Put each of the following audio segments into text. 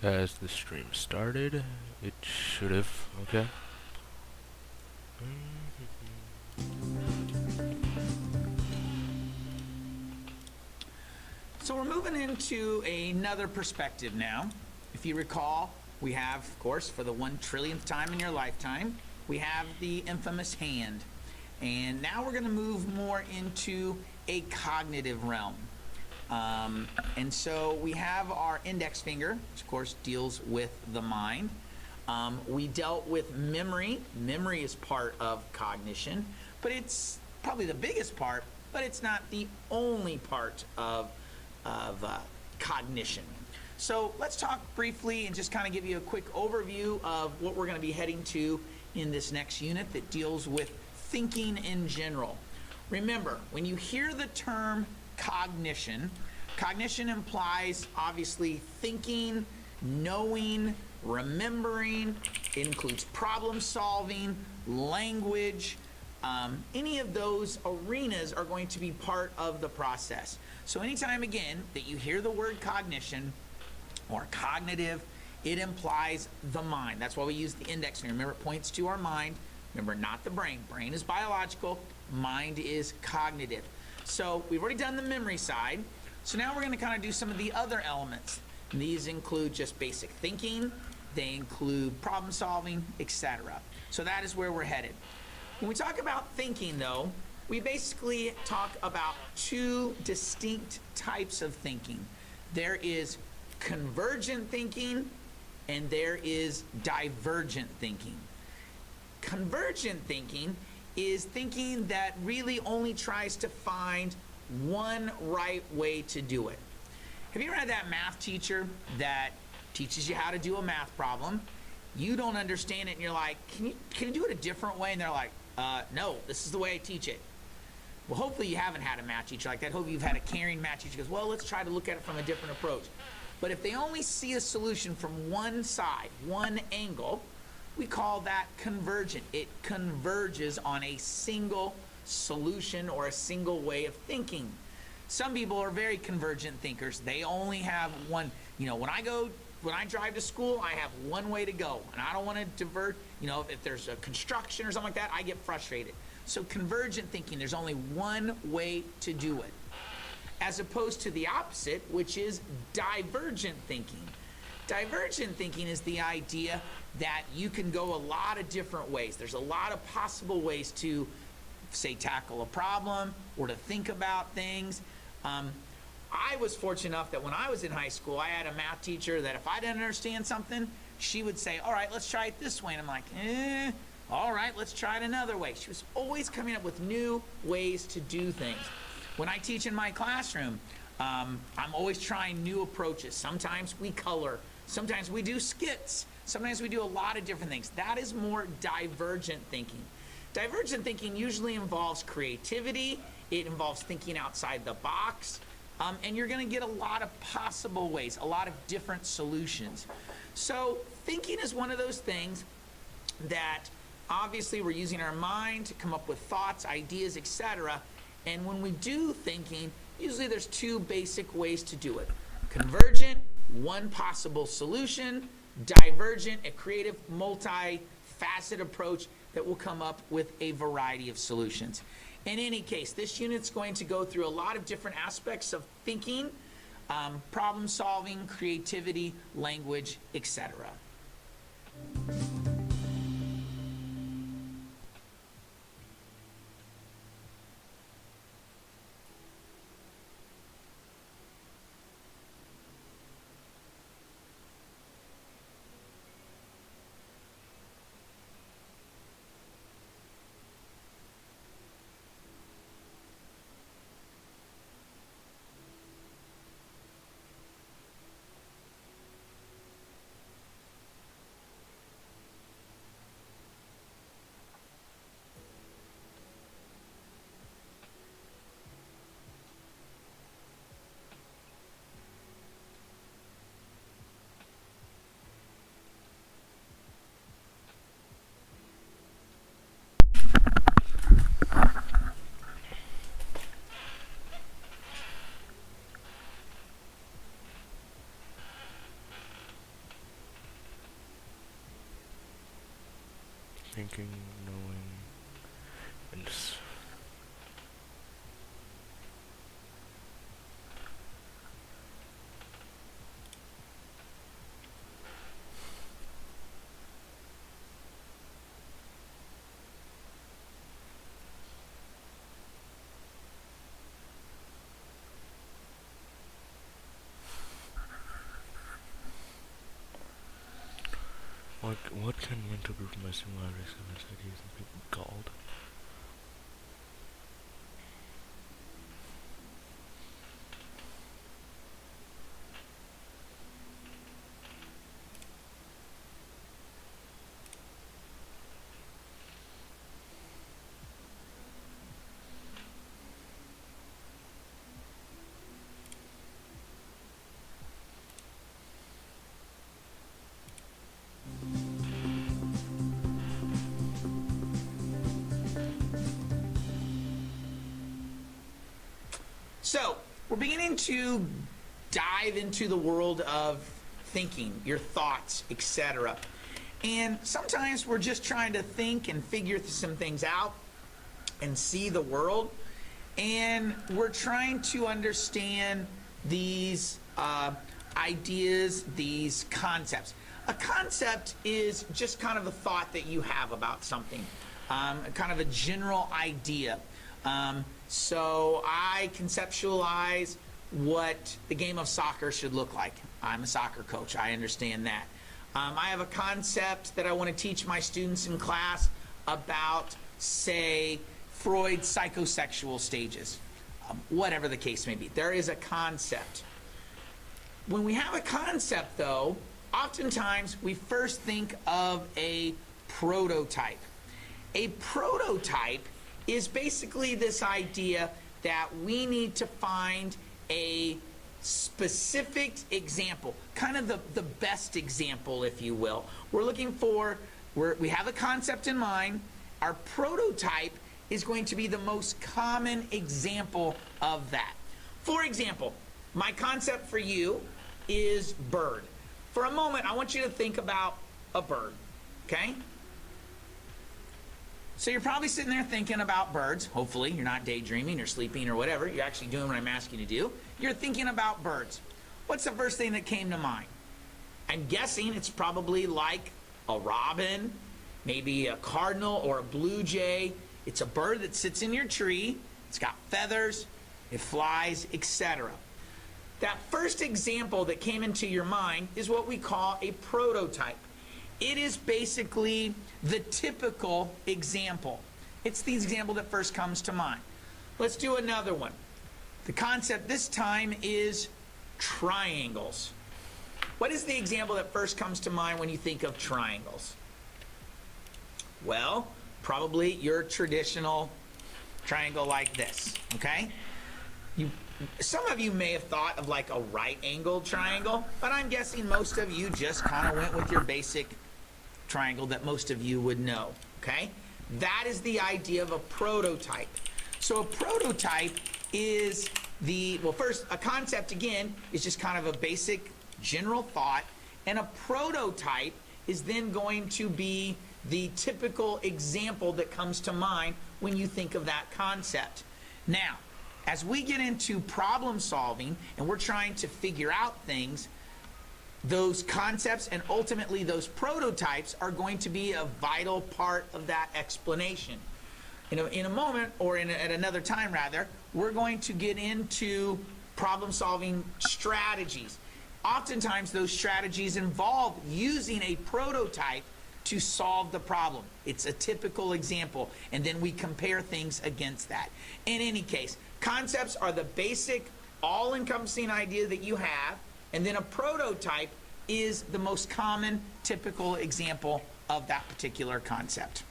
Has the stream started? It should have. Okay. So we're moving into another perspective now. If you recall, we have, of course, for the 1 trillionth time in your lifetime, we have the infamous hand. And now we're going to move more into a cognitive realm. And so we have our index finger, which of course deals with the mind. We dealt with memory. Memory is part of cognition, but it's probably the biggest part, but it's not the only part of cognition. So let's talk briefly and just kind of give you a quick overview of what we're going to be heading to in this next unit that deals with thinking in general. Remember, when you hear the term cognition, cognition implies obviously thinking, knowing, remembering. It includes problem solving, language. Any of those arenas are going to be part of the process. So anytime, again, that you hear the word cognition or cognitive, it implies the mind. That's why we use the index finger. Remember, it points to our mind. Remember, not the brain. Brain is biological. Mind is cognitive. So we've already done the memory side. So now we're going to kind of do some of the other elements. And these include just basic thinking. They include problem solving, etc. So that is where we're headed. When we talk about thinking, though, we basically talk about two distinct types of thinking. There is convergent thinking and there is divergent thinking. Convergent thinking is thinking that really only tries to find one right way to do it. Have you ever had that math teacher that teaches you how to do a math problem? You don't understand it and you're like, can you do it a different way? And they're like, no, this is the way I teach it. Well, hopefully you haven't had a math teacher like that. Hopefully you've had a caring math teacher who goes, well, let's try to look at it from a different approach. But if they only see a solution from one side, one angle, we call that convergent. It converges on a single solution or a single way of thinking. Some people are very convergent thinkers. They only have one. When I drive to school, I have one way to go, and I don't want to divert. If there's a construction or something like that, I get frustrated. So convergent thinking, there's only one way to do it. As opposed to the opposite, which is divergent thinking. Divergent thinking is the idea that you can go a lot of different ways. There's a lot of possible ways to, say, tackle a problem or to think about things. I was fortunate enough that when I was in high school, I had a math teacher that if I didn't understand something, she would say, all right, let's try it this way. And I'm like, all right, let's try it another way. She was always coming up with new ways to do things. When I teach in my classroom, I'm always trying new approaches. Sometimes we color. Sometimes we do skits. Sometimes we do a lot of different things. That is more divergent thinking. Divergent thinking usually involves creativity. It involves thinking outside the box. And you're going to get a lot of possible ways, a lot of different solutions. So thinking is one of those things that obviously we're using our mind to come up with thoughts, ideas, etc. And when we do thinking, usually there's two basic ways to do it. Convergent, one possible solution. Divergent, a creative, multi-faceted approach that will come up with a variety of solutions. In any case, this unit's going to go through a lot of different aspects of thinking, problem solving, creativity, language, etc. thinking, knowing, and just what can mental group my similarities and ideas and people called? So, we're beginning to dive into the world of thinking, your thoughts, etc. And sometimes we're just trying to think and figure some things out and see the world. And we're trying to understand these ideas, these concepts. A concept is just kind of a thought that you have about something, kind of a general idea. So I conceptualize what the game of soccer should look like. I'm a soccer coach. I understand that. I have a concept that I want to teach my students in class about, say, Freud's psychosexual stages. Whatever the case may be. There is a concept. When we have a concept, though, oftentimes we first think of a prototype. A prototype is basically this idea that we need to find a specific example, kind of the best example, if you will. We're looking for, we have a concept in mind. Our prototype is going to be the most common example of that. For example, my concept for you is bird. For a moment, I want you to think about a bird, okay? So you're probably sitting there thinking about birds. Hopefully, you're not daydreaming or sleeping or whatever. You're actually doing what I'm asking you to do. You're thinking about birds. What's the first thing that came to mind? I'm guessing it's probably like a robin, maybe a cardinal or a blue jay. It's a bird that sits in your tree. It's got feathers. It flies, etc. That first example that came into your mind is what we call a prototype. It is basically the typical example. It's the example that first comes to mind. Let's do another one. The concept this time is triangles. What is the example that first comes to mind when you think of triangles? Well, probably your traditional triangle like this, okay? Some of you may have thought of like a right-angled triangle, but I'm guessing most of you just kind of went with your basic triangle that most of you would know, okay? That is the idea of a prototype. So a prototype is well, first, a concept, again, is just kind of a basic general thought, and a prototype is then going to be the typical example that comes to mind when you think of that concept. Now, as we get into problem solving and we're trying to figure out things, those concepts and ultimately those prototypes are going to be a vital part of that explanation. In a moment, or at another time rather, we're going to get into problem solving strategies. Oftentimes those strategies involve using a prototype to solve the problem. It's a typical example, and then we compare things against that. In any case, concepts are the basic, all-encompassing idea that you have, and then a prototype is the most common, typical example of that particular concept.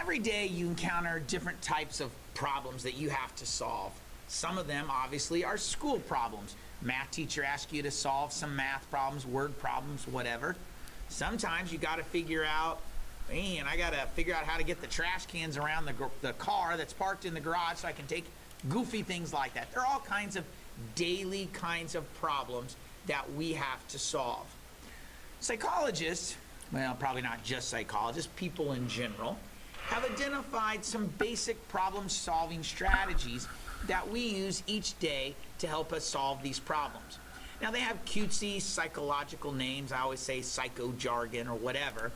Every day you encounter different types of problems that you have to solve. Some of them obviously are school problems. Math teacher asks you to solve some math problems, word problems, whatever. Sometimes you got to figure out, man, I got to figure out how to get the trash cans around the car that's parked in the garage so I can take goofy things like that. There are all kinds of daily kinds of problems that we have to solve. Psychologists, well, probably not just psychologists, people in general, have identified some basic problem-solving strategies that we use each day to help us solve these problems. Now, they have cutesy psychological names. I always say psycho jargon or whatever.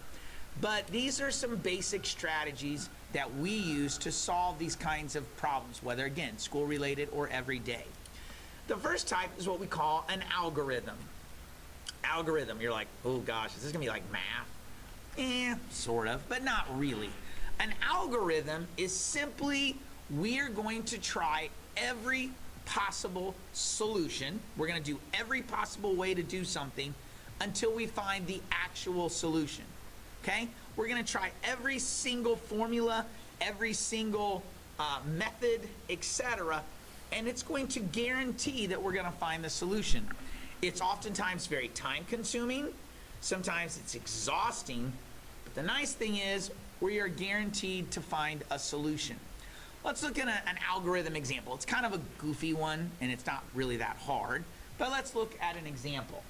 But these are some basic strategies that we use to solve these kinds of problems, whether, again, school-related or everyday. The first type is what we call an algorithm. Algorithm, you're like, oh gosh, is this gonna be like math? Sort of, but not really. An algorithm is simply, we're going to try every possible solution. We're gonna do every possible way to do something until we find the actual solution, okay? We're gonna try every single formula, every single method, etc., and it's going to guarantee that we're gonna find the solution. It's oftentimes very time consuming, sometimes it's exhausting, but the nice thing is we are guaranteed to find a solution. Let's look at an algorithm example. It's kind of a goofy one and it's not really that hard, but let's look at an example.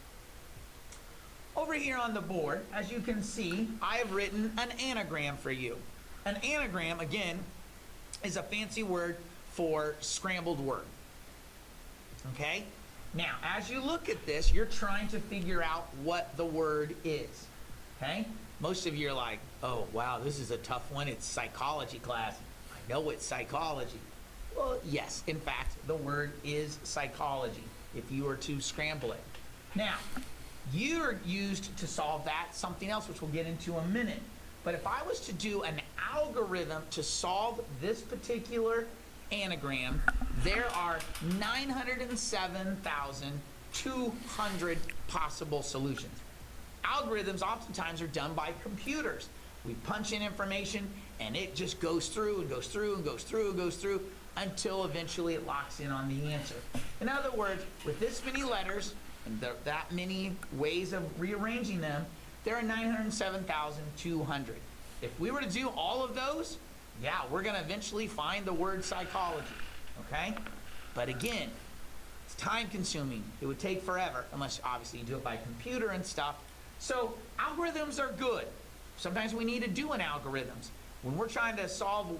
Over here on the board, as you can see, I have written an anagram for you. An anagram, again, is a fancy word for scrambled word, okay? Now, as you look at this, you're trying to figure out what the word is, okay? Most of you are like, oh, wow, this is a tough one. It's psychology class. I know it's psychology. Well, yes, in fact, the word is psychology, if you were to scramble it. Now, you're used to solve that, something else, which we'll get into in a minute. But if I was to do an algorithm to solve this particular anagram, there are 907,200 possible solutions. Algorithms oftentimes are done by computers. We punch in information and it just goes through and goes through and goes through and goes through until eventually it locks in on the answer. In other words, with this many letters and that many ways of rearranging them, there are 907,200. If we were to do all of those, yeah, we're going to eventually find the word psychology, okay? But again, it's time consuming. It would take forever, unless obviously you do it by computer and stuff. So algorithms are good. Sometimes we need to do an algorithms. When we're trying to solve,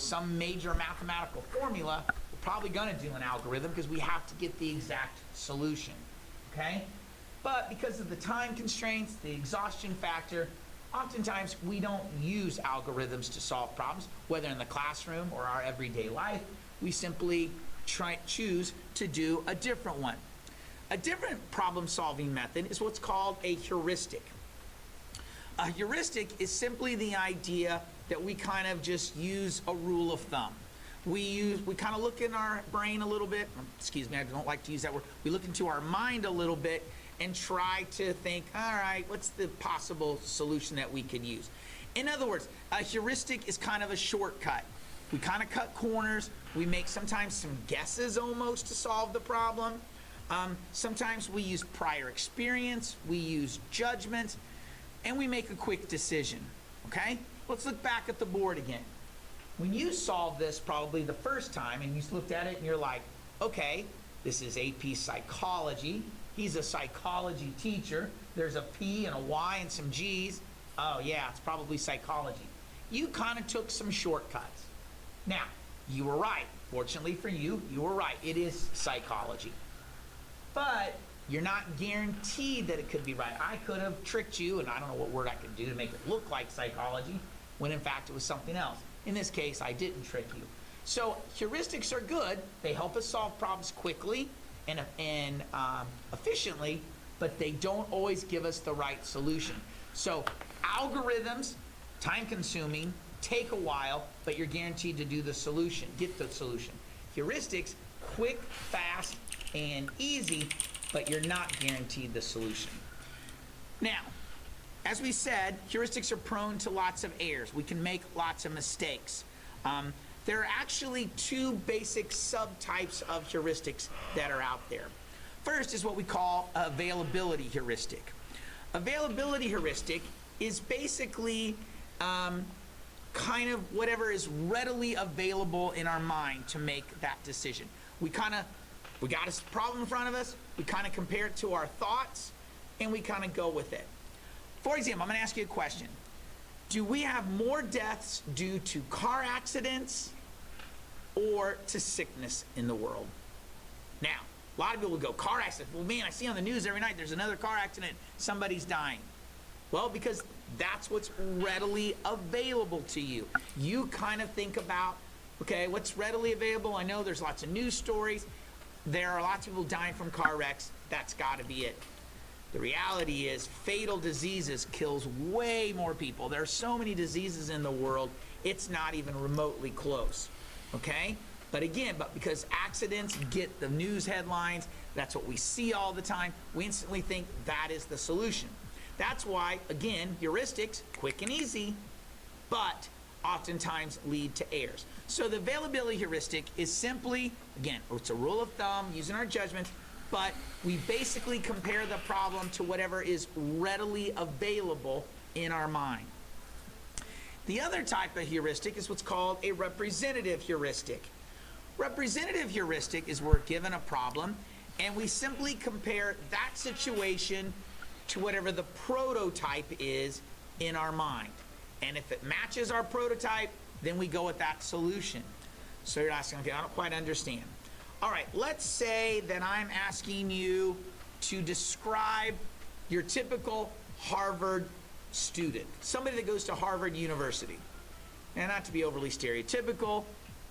some major mathematical formula, we're probably going to do an algorithm because we have to get the exact solution, okay? But because of the time constraints, the exhaustion factor, oftentimes we don't use algorithms to solve problems, whether in the classroom or our everyday life. We simply choose to do a different one. A different problem-solving method is what's called a heuristic. A heuristic is simply the idea that we kind of just use a rule of thumb. We kind of look in our brain a little bit, excuse me, I don't like to use that word. We look into our mind a little bit and try to think, all right, what's the possible solution that we could use? In other words, a heuristic is kind of a shortcut. We kind of cut corners. We make sometimes some guesses almost to solve the problem. Sometimes we use prior experience, we use judgment, and we make a quick decision, okay? Let's look back at the board again. When you solved this probably the first time and you looked at it and you're like, okay, this is AP Psychology. He's a psychology teacher. There's a P and a Y and some G's. Oh yeah, it's probably psychology. You kind of took some shortcuts. Now, you were right. Fortunately for you, you were right. It is psychology. But you're not guaranteed that it could be right. I could have tricked you, and I don't know what word I could do to make it look like psychology, when in fact it was something else. In this case, I didn't trick you. So heuristics are good. They help us solve problems quickly and efficiently, but they don't always give us the right solution. So algorithms, time consuming, take a while, but you're guaranteed to do the solution, get the solution. Heuristics, quick, fast, and easy, but you're not guaranteed the solution. Now, As we said, heuristics are prone to lots of errors. We can make lots of mistakes. There are actually two basic subtypes of heuristics that are out there. First is what we call availability heuristic. Availability heuristic is basically kind of whatever is readily available in our mind to make that decision. We got a problem in front of us, we kind of compare it to our thoughts, and we kind of go with it. For example, I'm going to ask you a question. Do we have more deaths due to car accidents or to sickness in the world? Now, a lot of people will go, car accident. Well, man, I see on the news every night there's another car accident, somebody's dying. Well, because that's what's readily available to you. You kind of think about, okay, what's readily available? I know there's lots of news stories. There are lots of people dying from car wrecks. That's got to be it. The reality is fatal diseases kills way more people. There are so many diseases in the world, it's not even remotely close, okay? But again, because accidents get the news headlines, that's what we see all the time, we instantly think that is the solution. That's why, again, heuristics, quick and easy, but oftentimes lead to errors. So the availability heuristic is simply, again, it's a rule of thumb using our judgments, but we basically compare the problem to whatever is readily available in our mind. The other type of heuristic is what's called a representative heuristic. Representative heuristic is we're given a problem and we simply compare that situation to whatever the prototype is in our mind. And if it matches our prototype, then we go with that solution. So you're asking, okay, I don't quite understand. All right, let's say that I'm asking you to describe your typical Harvard student, somebody that goes to Harvard University. And not to be overly stereotypical,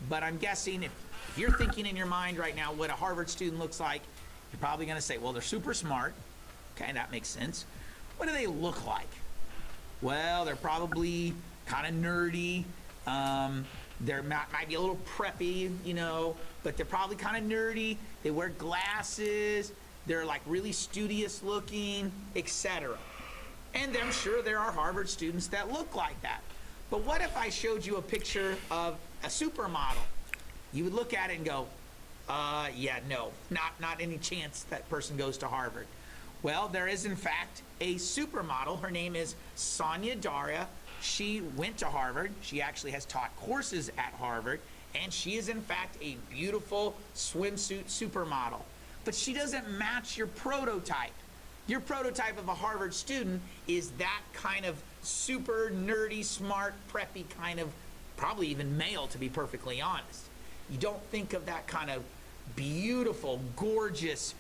but I'm guessing if you're thinking in your mind right now what a Harvard student looks like, you're probably going to say, well, they're super smart. Okay, that makes sense. What do they look like? Well, they're probably kind of nerdy. They're might be a little preppy, you know, but they're probably kind of nerdy. They wear glasses. They're like really studious looking, etc. And I'm sure there are Harvard students that look like that. But what if I showed you a picture of a supermodel? You would look at it and go, yeah, no, not any chance that person goes to Harvard. Well, there is in fact a supermodel. Her name is Sonia Daria. She went to Harvard. She actually has taught courses at Harvard, and she is in fact a beautiful swimsuit supermodel. But she doesn't match your prototype. Your prototype of a Harvard student is that kind of super nerdy, smart, preppy kind of, probably even male to be perfectly honest. You don't think of that kind of beautiful, gorgeous,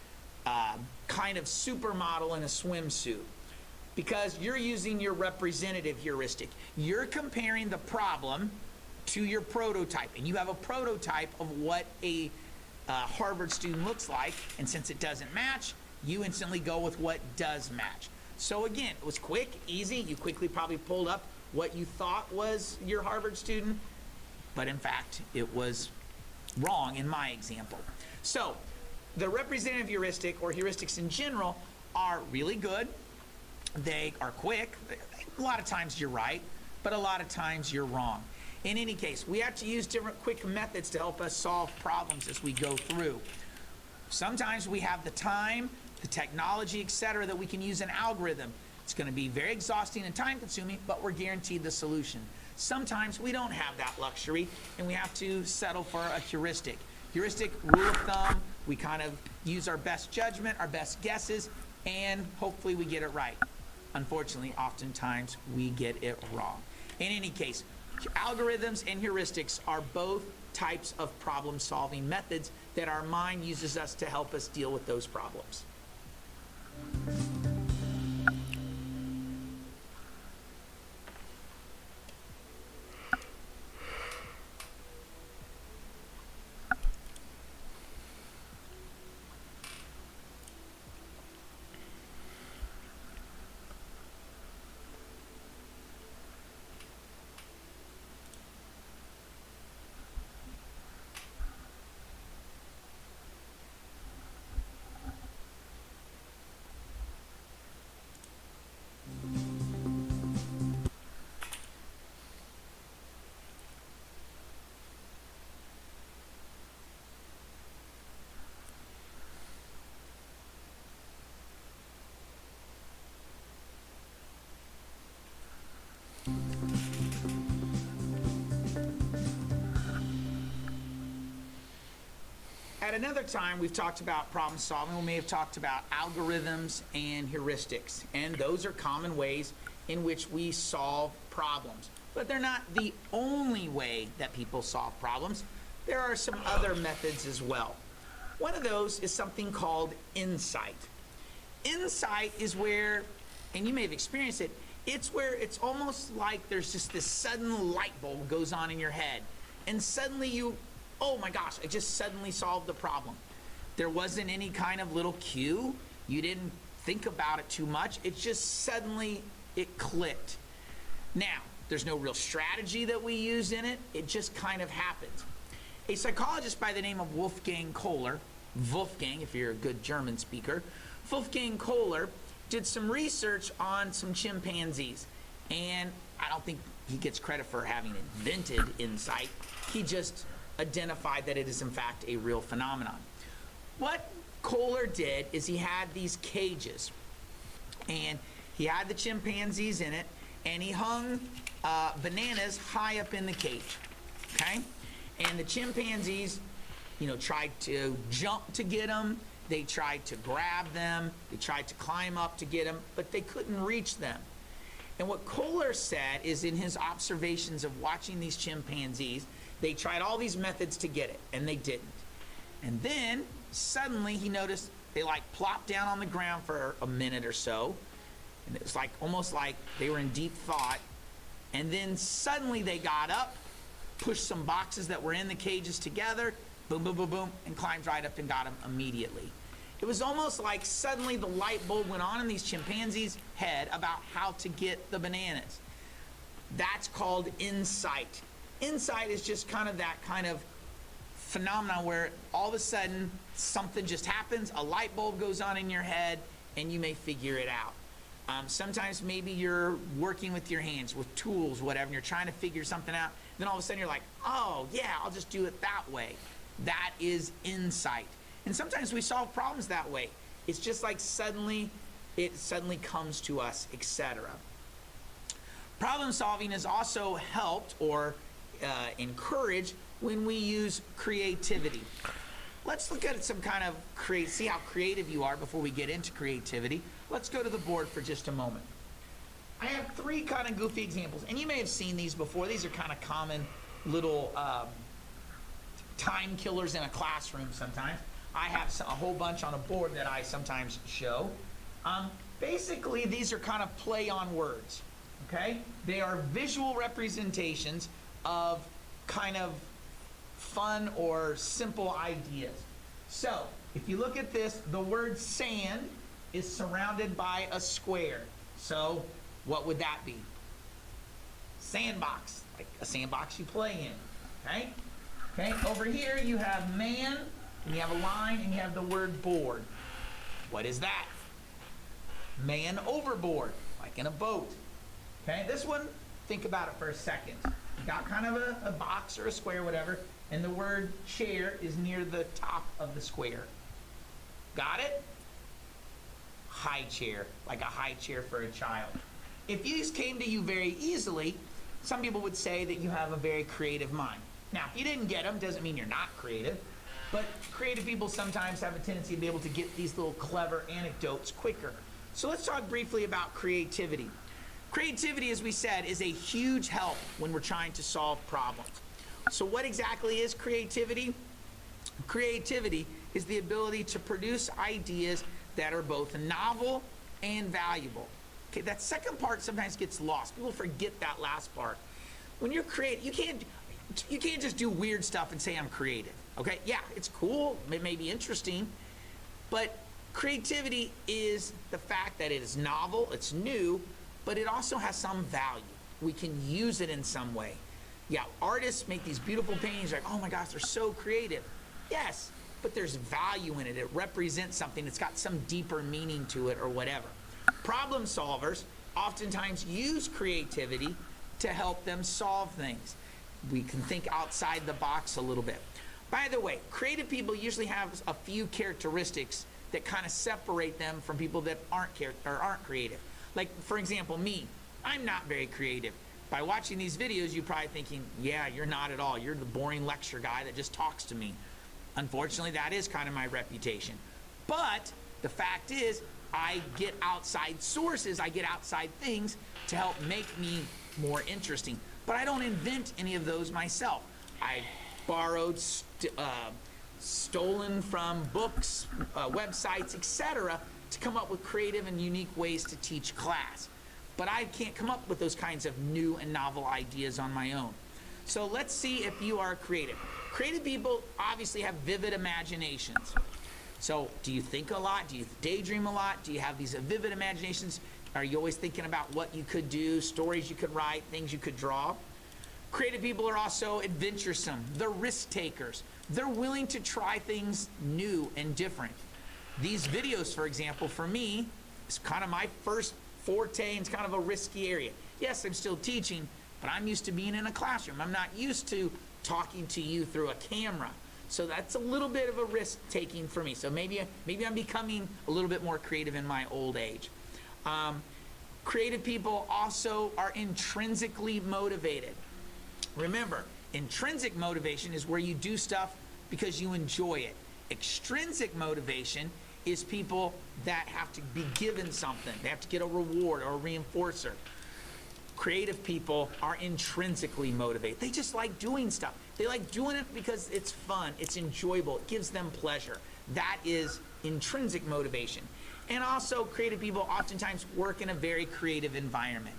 kind of supermodel in a swimsuit, because you're using your representative heuristic. You're comparing the problem to your prototype, and you have a prototype of what a Harvard student looks like, and since it doesn't match, you instantly go with what does match. So again, it was quick, easy. You quickly probably pulled up what you thought was your Harvard student, but in fact, it was wrong in my example. So the representative heuristic, or heuristics in general, are really good. They are quick. A lot of times you're right, but a lot of times you're wrong. In any case, we have to use different quick methods to help us solve problems as we go through. Sometimes we have the time, the technology, etc., that we can use an algorithm. It's going to be very exhausting and time consuming, but we're guaranteed the solution. Sometimes we don't have that luxury and we have to settle for a heuristic. Heuristic, rule of thumb, we kind of use our best judgment, our best guesses, and hopefully we get it right. Unfortunately, oftentimes we get it wrong. In any case, algorithms and heuristics are both types of problem-solving methods that our mind uses us to help us deal with those problems. At another time, we've talked about problem solving. We may have talked about algorithms and heuristics, and those are common ways in which we solve problems. But they're not the only way that people solve problems. There are some other methods as well. One of those is something called insight. Insight is where, and you may have experienced it, it's where it's almost like there's just this sudden light bulb goes on in your head. And suddenly you, oh my gosh, I just suddenly solved the problem. There wasn't any kind of little cue. You didn't think about it too much. It just suddenly, it clicked. Now, there's no real strategy that we use in it. It just kind of happens. A psychologist by the name of Wolfgang Kohler, Wolfgang if you're a good German speaker, Wolfgang Kohler did some research on some chimpanzees. And I don't think he gets credit for having invented insight. He just identified that it is in fact a real phenomenon. What Kohler did is he had these cages, and he had the chimpanzees in it, and he hung bananas high up in the cage, okay? And the chimpanzees, you know, tried to jump to get them, they tried to grab them, they tried to climb up to get them, but they couldn't reach them. And what Kohler said is in his observations of watching these chimpanzees, they tried all these methods to get it, and they didn't. And then, suddenly, he noticed they like plopped down on the ground for a minute or so, and it was like almost like they were in deep thought, and then suddenly they got up, pushed some boxes that were in the cages together, boom, boom, boom, boom, and climbed right up and got them immediately. It was almost like suddenly the light bulb went on in these chimpanzees' head about how to get the bananas. That's called insight. Insight is just kind of that kind of phenomenon where all of a sudden something just happens, a light bulb goes on in your head, and you may figure it out. Sometimes maybe you're working with your hands, with tools, whatever, and you're trying to figure something out. Then all of a sudden you're like, oh, yeah, I'll just do it that way. That is insight. And sometimes we solve problems that way. It's just like it suddenly comes to us, etc. Problem solving is also helped or encouraged when we use creativity. Let's look at some kind of see how creative you are before we get into creativity. Let's go to the board for just a moment. I have three kind of goofy examples, and you may have seen these before. These are kind of common little time killers in a classroom sometimes. I have a whole bunch on a board that I sometimes show. Basically, these are kind of play on words, okay? They are visual representations of kind of fun or simple ideas. So, if you look at this, the word sand is surrounded by a square. So, what would that be? Sandbox, like a sandbox you play in, okay? Okay, over here you have man, and you have a line, and you have the word board. What is that? Man overboard, like in a boat. Okay, this one, think about it for a second. You got kind of a box or a square, whatever, and the word chair is near the top of the square. Got it? High chair, like a high chair for a child. If these came to you very easily, some people would say that you have a very creative mind. Now, if you didn't get them, doesn't mean you're not creative, but creative people sometimes have a tendency to be able to get these little clever anecdotes quicker. So let's talk briefly about creativity. Creativity, as we said, is a huge help when we're trying to solve problems. So what exactly is creativity? Creativity is the ability to produce ideas that are both novel and valuable. Okay, that second part sometimes gets lost. People forget that last part. When you're creative, you can't just do weird stuff and say I'm creative. Okay, yeah, it's cool, it may be interesting, but creativity is the fact that it is novel, it's new, but it also has some value. We can use it in some way. Yeah, artists make these beautiful paintings like, oh my gosh, they're so creative. Yes, but there's value in it. It represents something. It's got some deeper meaning to it or whatever. Problem solvers oftentimes use creativity to help them solve things. We can think outside the box a little bit. By the way, creative people usually have a few characteristics that kind of separate them from people that aren't creative. Like, for example, me, I'm not very creative. By watching these videos, you're probably thinking, yeah, you're not at all. You're the boring lecture guy that just talks to me. Unfortunately, that is kind of my reputation. But the fact is, I get outside sources, I get outside things to help make me more interesting. But I don't invent any of those myself. I borrowed, stolen from books, websites, etc., to come up with creative and unique ways to teach class. But I can't come up with those kinds of new and novel ideas on my own. So let's see if you are creative. Creative people obviously have vivid imaginations. So do you think a lot? Do you daydream a lot? Do you have these vivid imaginations? Are you always thinking about what you could do, stories you could write, things you could draw? Creative people are also adventuresome. They're risk takers. They're willing to try things new and different. These videos, for example, for me, is kind of my first forte, and it's kind of a risky area. Yes, I'm still teaching, but I'm used to being in a classroom. I'm not used to talking to you through a camera. So that's a little bit of a risk taking for me. So maybe I'm becoming a little bit more creative in my old age. Creative people also are intrinsically motivated. Remember, intrinsic motivation is where you do stuff because you enjoy it. Extrinsic motivation is people that have to be given something. They have to get a reward or a reinforcer. Creative people are intrinsically motivated. They just like doing stuff. They like doing it because it's fun, it's enjoyable, it gives them pleasure. That is intrinsic motivation. And also, creative people oftentimes work in a very creative environment.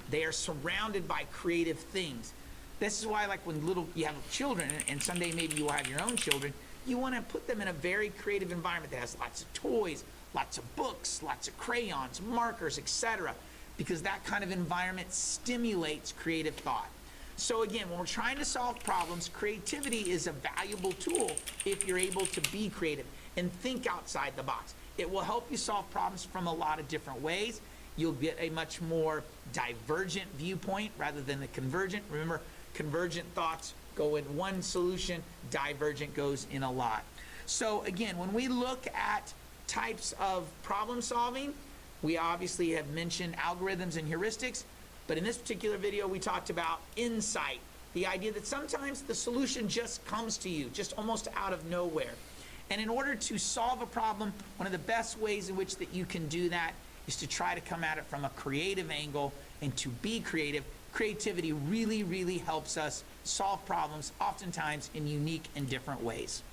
They are surrounded by creative things. This is why, like when you have children, and someday maybe you will have your own children, you want to put them in a very creative environment that has lots of toys, lots of books, lots of crayons, markers, etc., because that kind of environment stimulates creative thought. So again, when we're trying to solve problems, creativity is a valuable tool if you're able to be creative and think outside the box. It will help you solve problems from a lot of different ways. You'll get a much more divergent viewpoint rather than the convergent. Remember, convergent thoughts go in one solution, divergent goes in a lot. So again, when we look at types of problem solving, we obviously have mentioned algorithms and heuristics, but in this particular video we talked about insight, the idea that sometimes the solution just comes to you, just almost out of nowhere. And in order to solve a problem, one of the best ways in which that you can do that is to try to come at it from a creative angle and to be creative. Creativity really, really helps us solve problems, oftentimes in unique and different ways.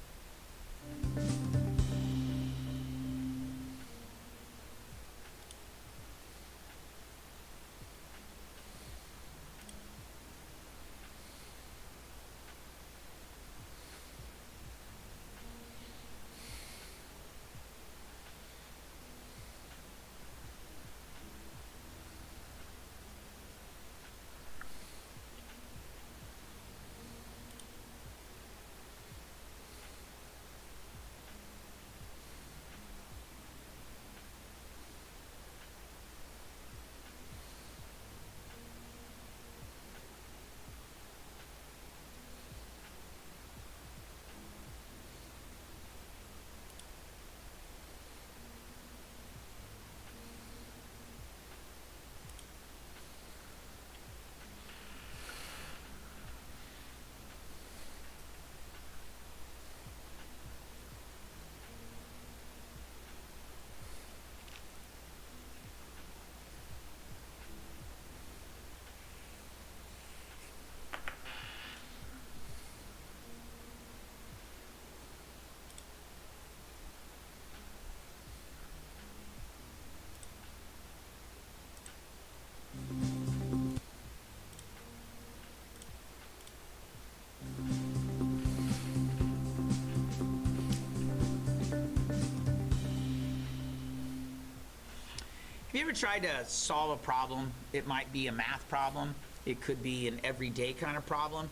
Have you ever tried to solve a problem? It might be a math problem. It could be an everyday kind of problem.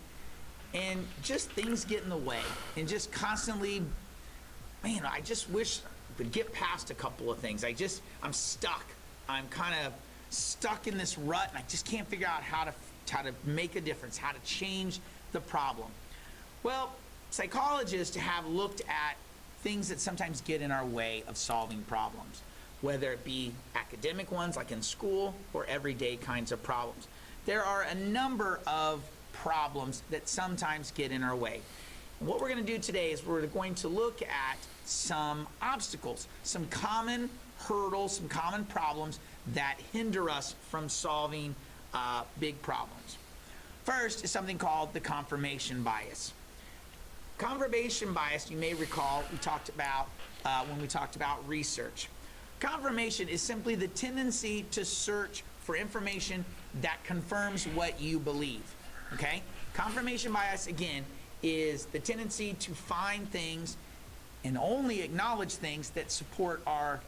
And just things get in the way. And just constantly, man, I just wish I could get past a couple of things. I'm stuck. I'm kind of stuck in this rut, and I just can't figure out how to make a difference, how to change the problem. Well, psychologists have looked at things that sometimes get in our way of solving problems, whether it be academic ones like in school or everyday kinds of problems. There are a number of problems that sometimes get in our way. And what we're going to do today is we're going to look at some obstacles, some common hurdles, some common problems that hinder us from solving big problems. First is something called the confirmation bias. Confirmation bias, you may recall, we talked about when we talked about research. Confirmation is simply the tendency to search for information that confirms what you believe, okay? Confirmation bias, again, is the tendency to find things and only acknowledge things that support our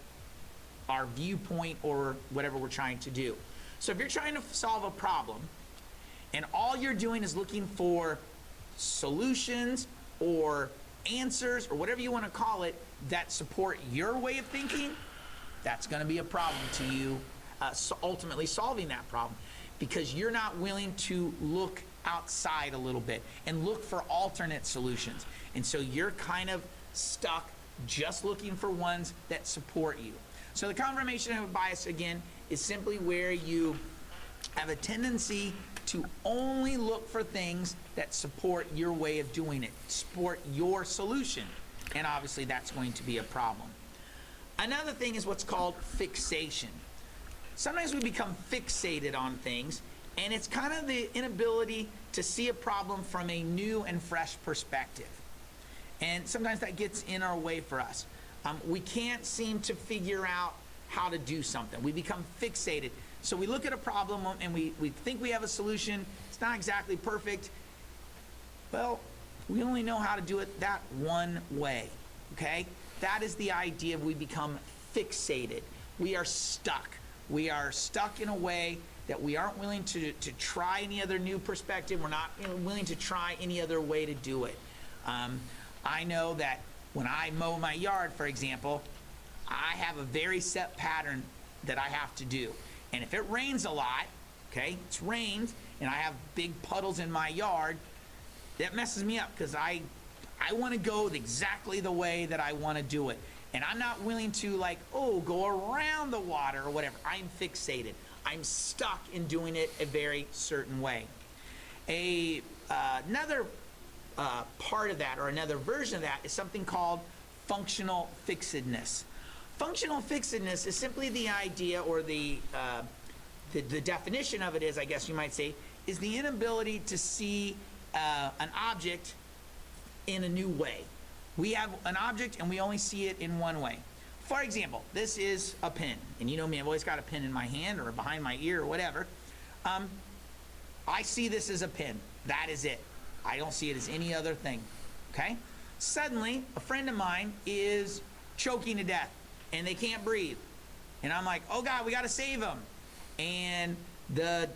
viewpoint or whatever we're trying to do. So if you're trying to solve a problem and all you're doing is looking for solutions or answers or whatever you want to call it that support your way of thinking, that's going to be a problem to you ultimately solving that problem, because you're not willing to look outside a little bit and look for alternate solutions. And so you're kind of stuck just looking for ones that support you. So the confirmation bias, again, is simply where you have a tendency to only look for things that support your way of doing it, support your solution. And obviously that's going to be a problem. Another thing is what's called fixation. Sometimes we become fixated on things, and it's kind of the inability to see a problem from a new and fresh perspective. And sometimes that gets in our way for us. We can't seem to figure out how to do something. We become fixated. So we look at a problem and we think we have a solution. It's not exactly perfect. Well, we only know how to do it that one way, okay? That is the idea of we become fixated. We are stuck. We are stuck in a way that we aren't willing to try any other new perspective. We're not willing to try any other way to do it. I know that when I mow my yard, for example, I have a very set pattern that I have to do. And if it rains a lot, okay, it's rained, and I have big puddles in my yard, that messes me up because I want to go exactly the way that I want to do it. And I'm not willing to go around the water or whatever. I'm fixated. I'm stuck in doing it a very certain way. Another part of that, or another version of that, is something called functional fixedness. Functional fixedness is simply the idea, or the definition of it is, I guess you might say, is the inability to see an object in a new way. We have an object and we only see it in one way. For example, this is a pen, and you know me, I've always got a pen in my hand or behind my ear or whatever. I see this as a pen. That is it. I don't see it as any other thing, okay? Suddenly, a friend of mine is choking to death, and they can't breathe. And I'm like, oh God, we gotta save him. And the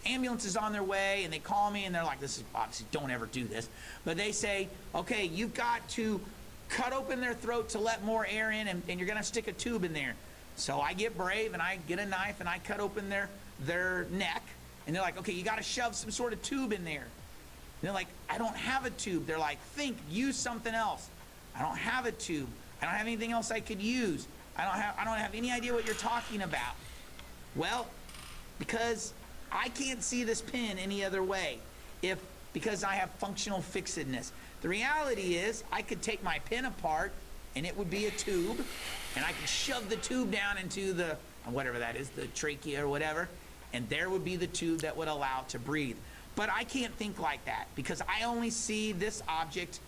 ambulance is on their way, and they call me, and they're like, this is obviously, don't ever do this. But they say, okay, you've got to cut open their throat to let more air in, and you're gonna stick a tube in there. So I get brave, and I get a knife, and I cut open their neck, and they're like, okay, you gotta shove some sort of tube in there. And they're like, I don't have a tube. They're like, use something else. I don't have a tube. I don't have anything else I could use. I don't have any idea what you're talking about. Well, because I can't see this pen any other way, because I have functional fixedness. The reality is I could take my pen apart and it would be a tube, and I could shove the tube down into the, whatever that is, the trachea or whatever, and there would be the tube that would allow it to breathe. But I can't think like that because I only see this object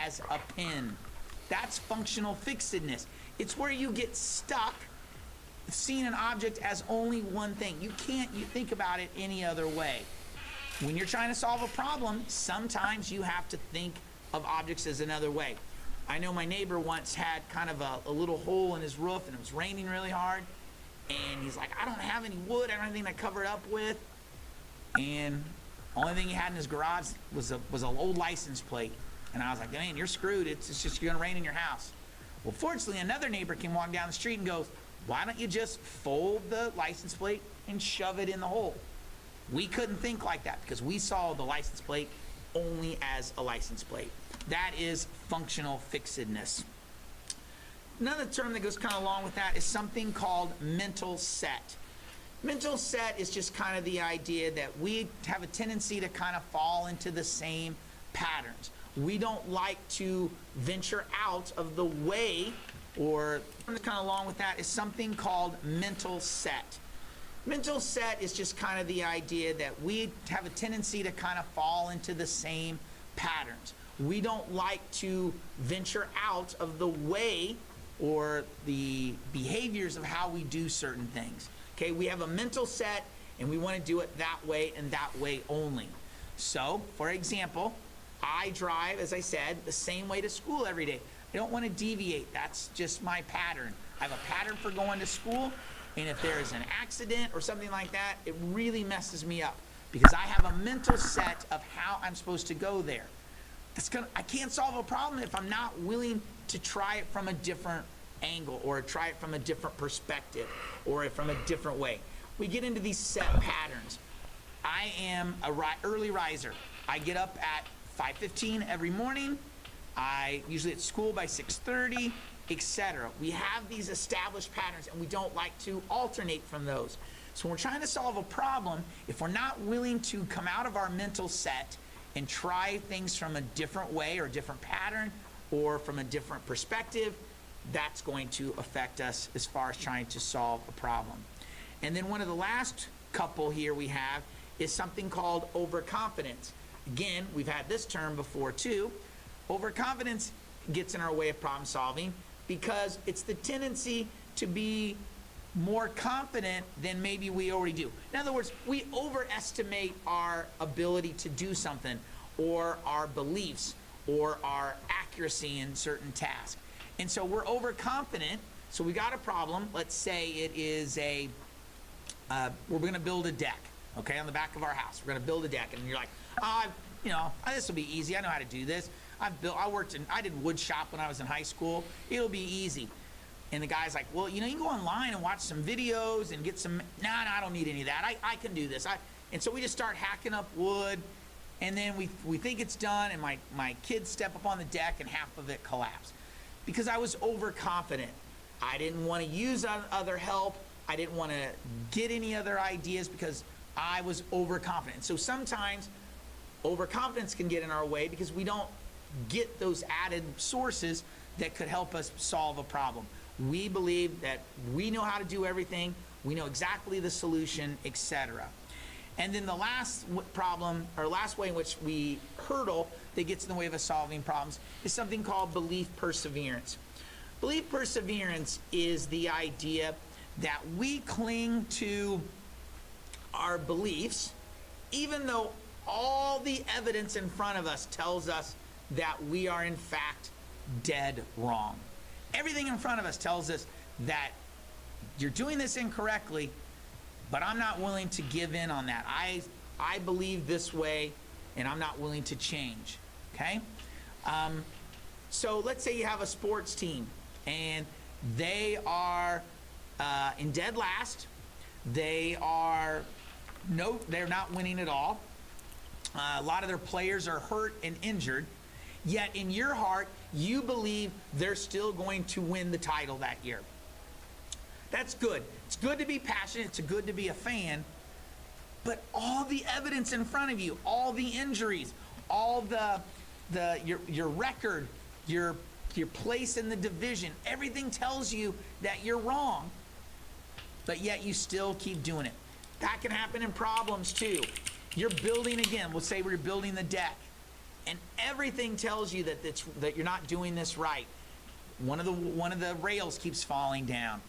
as a pen. That's functional fixedness. It's where you get stuck seeing an object as only one thing. You think about it any other way. When you're trying to solve a problem, sometimes you have to think of objects as another way. I know my neighbor once had kind of a little hole in his roof, and it was raining really hard, and he's like, I don't have any wood, I don't have anything to cover it up with. And the only thing he had in his garage was an old license plate. And I was like, man, you're screwed. It's just going to rain in your house. Well, fortunately, another neighbor came walking down the street and goes, why don't you just fold the license plate and shove it in the hole? We couldn't think like that because we saw the license plate only as a license plate. That is functional fixedness. Another term that goes kind of along with that is something called mental set. Mental set is just kind of the idea that we have a tendency to kind of fall into the same patterns. we don't like to venture out of the way, or kind of along with that is something called mental set. Mental set is just kind of the idea that we have a tendency to kind of fall into the same patterns. We don't like to venture out of the way or the behaviors of how we do certain things. Okay, we have a mental set and we want to do it that way and that way only. So, for example, I drive, as I said, the same way to school every day. I don't want to deviate. That's just my pattern. I have a pattern for going to school, and if there is an accident or something like that, it really messes me up because I have a mental set of how I'm supposed to go there. I can't solve a problem if I'm not willing to try it from a different angle or try it from a different perspective or from a different way. We get into these set patterns. I am a early riser. I get up at 5:15 every morning. I usually at school by 6:30, etc. We have these established patterns and we don't like to alternate from those. So when we're trying to solve a problem, if we're not willing to come out of our mental set and try things from a different way or a different pattern or from a different perspective, that's going to affect us as far as trying to solve a problem. And then one of the last couple here we have is something called overconfidence. Again, we've had this term before too. Overconfidence gets in our way of problem solving because it's the tendency to be more confident than maybe we already do. In other words, we overestimate our ability to do something or our beliefs or our accuracy in certain tasks. And so we're overconfident. So we got a problem. Let's say it is we're going to build a deck, okay, on the back of our house. We're going to build a deck. And you're like, this will be easy. I know how to do this. I did wood shop when I was in high school. It'll be easy. And the guy's like, well, you can go online and watch some videos and get some, no, I don't need any of that. I can do this. And so we just start hacking up wood, and then we think it's done, and my kids step up on the deck and half of it collapsed. Because I was overconfident. I didn't want to use other help. I didn't want to get any other ideas because I was overconfident. So sometimes overconfidence can get in our way because we don't get those added sources that could help us solve a problem. We believe that we know how to do everything, we know exactly the solution, etc. And then the last problem, or last way in which we hurdle that gets in the way of us solving problems is something called belief perseverance. Belief perseverance is the idea that we cling to our beliefs even though all the evidence in front of us tells us that we are in fact dead wrong. Everything in front of us tells us that you're doing this incorrectly, but I'm not willing to give in on that. I believe this way, and I'm not willing to change, okay? So let's say you have a sports team, and they are in dead last. They're not winning at all. A lot of their players are hurt and injured. Yet in your heart, you believe they're still going to win the title that year. That's good. It's good to be passionate. It's good to be a fan. But all the evidence in front of you, all the injuries, all your record, your place in the division, everything tells you that you're wrong. But yet you still keep doing it. That can happen in problems too. You're building again. We'll say we're building the deck. And everything tells you that you're not doing this right. One of the rails keeps falling down.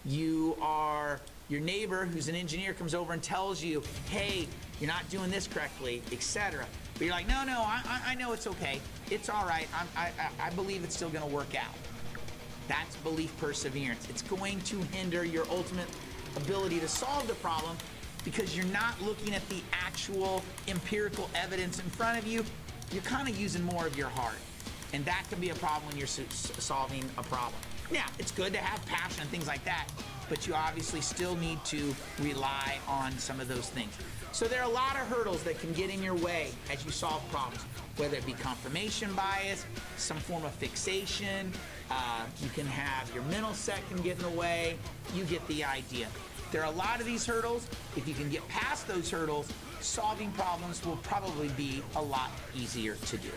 Your neighbor, who's an engineer, comes over and tells you, hey, you're not doing this correctly, etc. But you're like, no, I know it's okay. It's all right. I believe it's still going to work out. That's belief perseverance. It's going to hinder your ultimate ability to solve the problem because you're not looking at the actual empirical evidence in front of you. You're kind of using more of your heart. And that can be a problem when you're solving a problem. Now, it's good to have passion and things like that, but you obviously still need to rely on some of those things. So there are a lot of hurdles that can get in your way as you solve problems, whether it be confirmation bias, some form of fixation, you can have your mental set can get in the way, you get the idea. There are a lot of these hurdles. If you can get past those hurdles, solving problems will probably be a lot easier to do.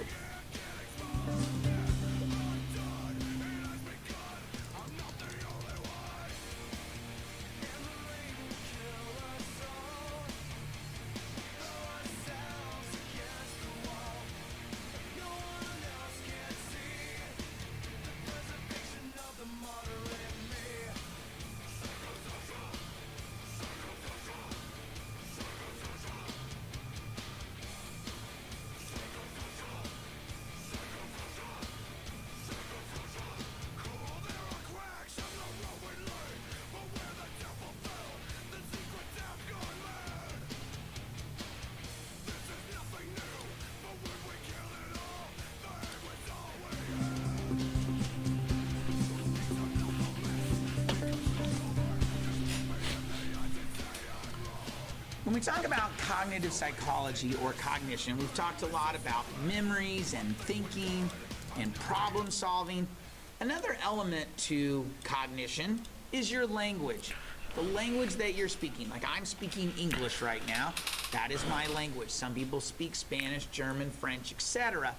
When we talk about cognitive psychology or cognition, we've talked a lot about memories and thinking and problem solving. Another element to cognition is your language, the language that you're speaking. Like I'm speaking English right now. That is my language. Some people speak Spanish, German, French, etc.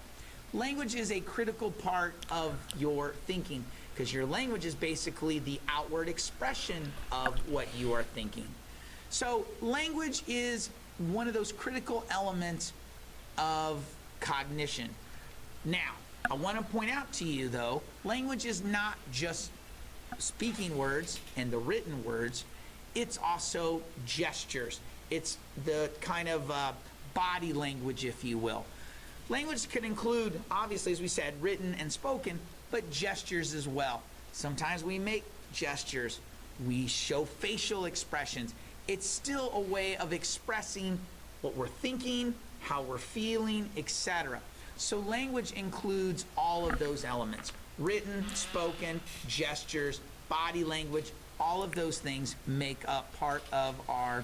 Language is a critical part of your thinking because your language is basically the outward expression of what you are thinking. So language is one of those critical elements of cognition. Now, I want to point out to you, though, language is not just speaking words and the written words. It's also gestures. It's the kind of body language, if you will. Language can include, obviously, as we said, written and spoken, but gestures as well. Sometimes we make gestures. We show facial expressions. It's still a way of expressing what we're thinking, how we're feeling, etc. So language includes all of those elements. Written, spoken, gestures, body language, all of those things make up part of our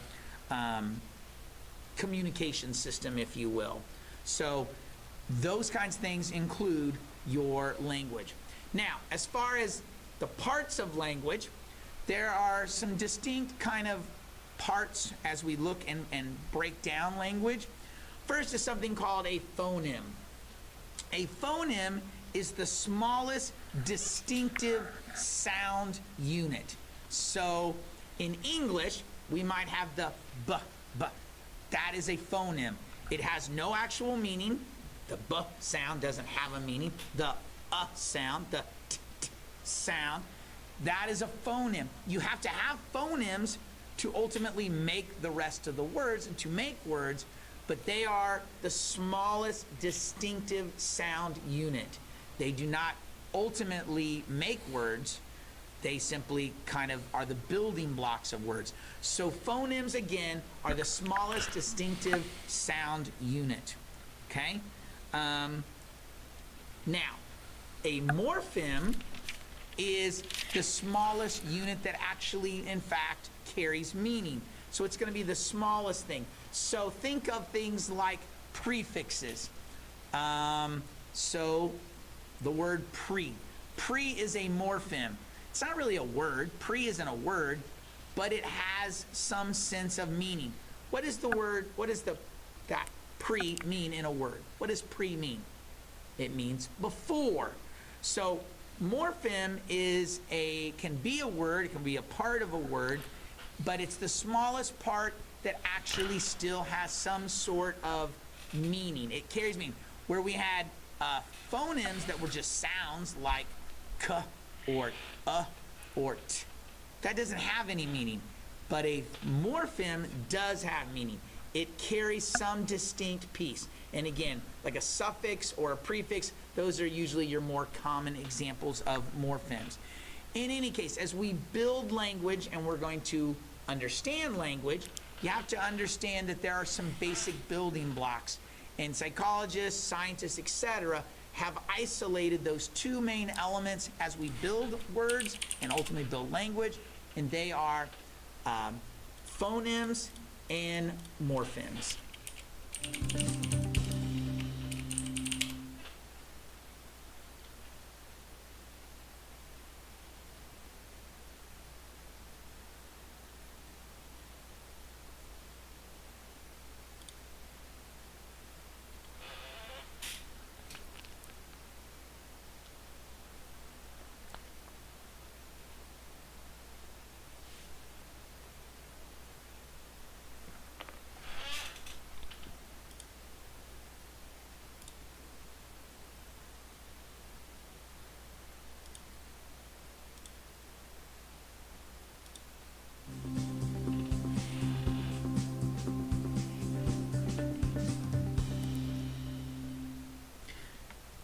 communication system, if you will. So those kinds of things include your language. Now, as far as the parts of language, there are some distinct kind of parts as we look and break down language. First is something called a phoneme. A phoneme is the smallest distinctive sound unit. So in English, we might have the b, b. That is a phoneme. It has no actual meaning. The b sound doesn't have a meaning. The sound, the t sound, that is a phoneme. You have to have phonemes to ultimately make the rest of the words and to make words, but they are the smallest distinctive sound unit. They do not ultimately make words. They simply kind of are the building blocks of words. So phonemes, again, are the smallest distinctive sound unit. Okay? Now, a morpheme is the smallest unit that actually, in fact, carries meaning. So it's going to be the smallest thing. So think of things like prefixes. So the word pre. Pre is a morpheme. It's not really a word. Pre isn't a word, but it has some sense of meaning. What is the word, that pre mean in a word? What does pre mean? It means before. So morpheme can be a word, it can be a part of a word, but it's the smallest part that actually still has some sort of meaning. It carries meaning. Where we had phonemes that were just sounds like k or or t. That doesn't have any meaning. But a morpheme does have meaning. It carries some distinct piece. And again, like a suffix or a prefix, those are usually your more common examples of morphemes. In any case, as we build language and we're going to understand language, you have to understand that there are some basic building blocks. And psychologists, scientists, etc., have isolated those two main elements as we build words and ultimately build language, and they are phonemes and morphemes.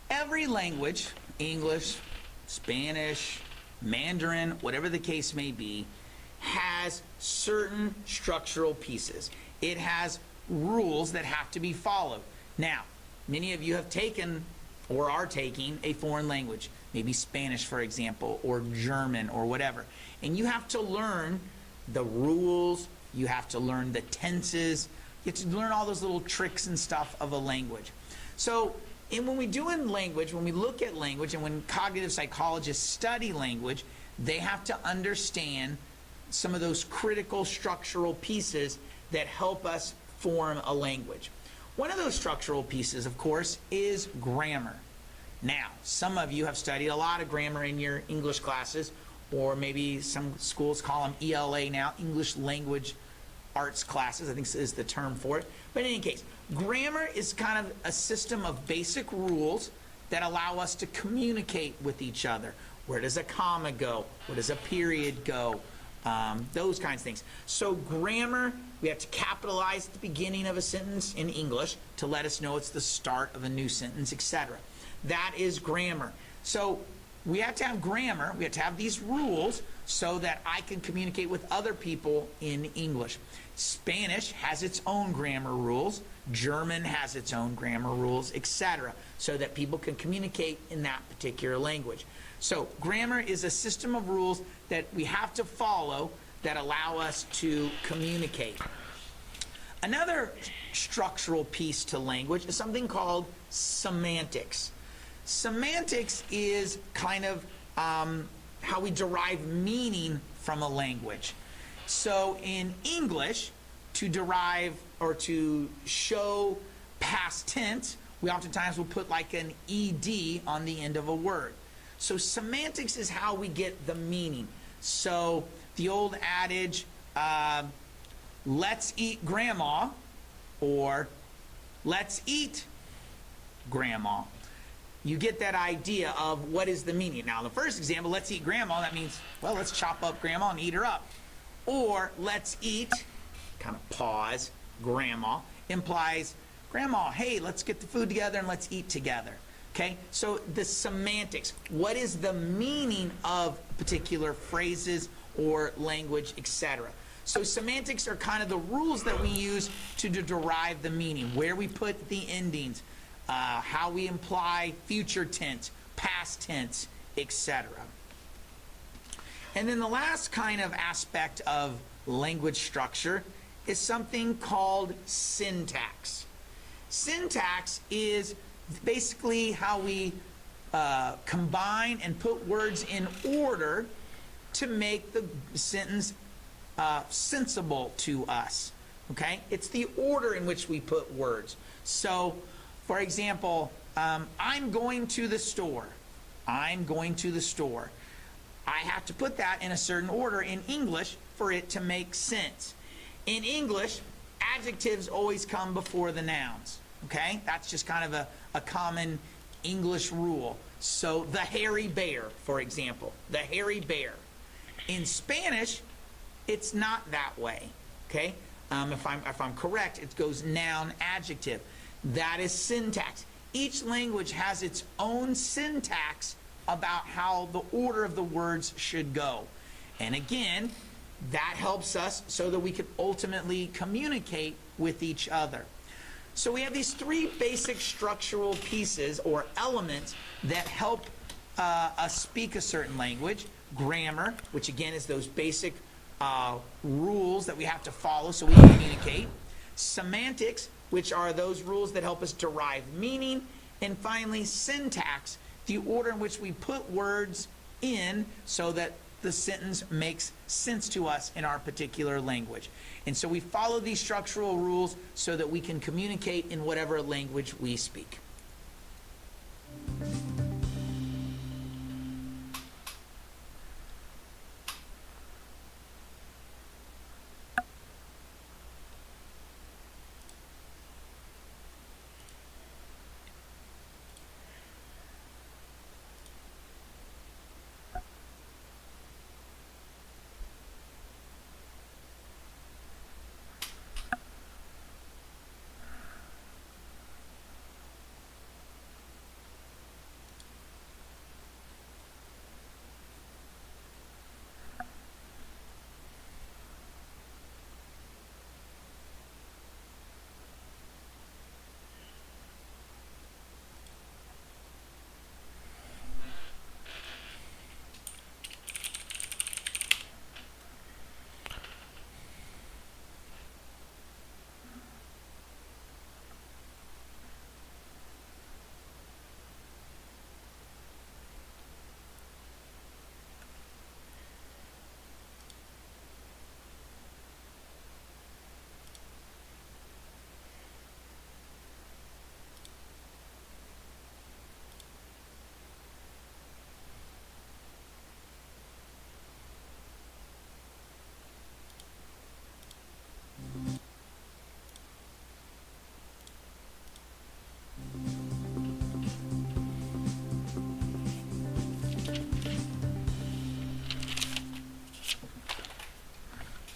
Every language, English, Spanish, Mandarin, whatever the case may be, has certain structural pieces. It has rules that have to be followed. Now, many of you have taken or are taking a foreign language, maybe Spanish, for example, or German, or whatever. And you have to learn the rules, you have to learn the tenses, you have to learn all those little tricks and stuff of a language. So, when we do in language, when we look at language, and when cognitive psychologists study language, they have to understand some of those critical structural pieces that help us form a language. One of those structural pieces, of course, is grammar. Now, some of you have studied a lot of grammar in your English classes, or maybe some schools call them ELA now, English Language Arts classes, I think is the term for it. But in any case, grammar is kind of a system of basic rules that allow us to communicate with each other. Where does a comma go? Where does a period go? Those kinds of things. So grammar, we have to capitalize the beginning of a sentence in English to let us know it's the start of a new sentence, etc. That is grammar. So we have to have grammar, we have to have these rules so that I can communicate with other people in English. Spanish has its own grammar rules, German has its own grammar rules, etc., so that people can communicate in that particular language. So grammar is a system of rules that we have to follow that allow us to communicate. Another structural piece to language is something called semantics. Semantics is kind of how we derive meaning from a language. So in English, to derive or to show past tense, we oftentimes will put like an ED on the end of a word. So semantics is how we get the meaning. So the old adage, let's eat grandma, or let's eat grandma. You get that idea of what is the meaning. Now, in the first example, let's eat grandma, that means, well, let's chop up grandma and eat her up. Or let's eat, kind of pause, grandma, implies, grandma, hey, let's get the food together and let's eat together. Okay, so the semantics, what is the meaning of particular phrases or language, etc. So semantics are kind of the rules that we use to derive the meaning, where we put the endings, how we imply future tense, past tense, etc. And then the last kind of aspect of language structure is something called syntax. Syntax is basically how we combine and put words in order to make the sentence sensible to us. Okay? It's the order in which we put words. So, for example, I'm going to the store. I'm going to the store. I have to put that in a certain order in English for it to make sense. In English, adjectives always come before the nouns. Okay? That's just kind of a common English rule. So, the hairy bear, for example. The hairy bear. In Spanish, it's not that way. Okay? If I'm correct, it goes noun, adjective. That is syntax. Each language has its own syntax about how the order of the words should go. And again, that helps us so that we can ultimately communicate with each other. So we have these three basic structural pieces or elements that help us speak a certain language. Grammar, which again is those basic rules that we have to follow so we can communicate. Semantics, which are those rules that help us derive meaning. And finally, syntax, the order in which we put words in so that the sentence makes sense to us in our particular language. And so we follow these structural rules so that we can communicate in whatever language we speak.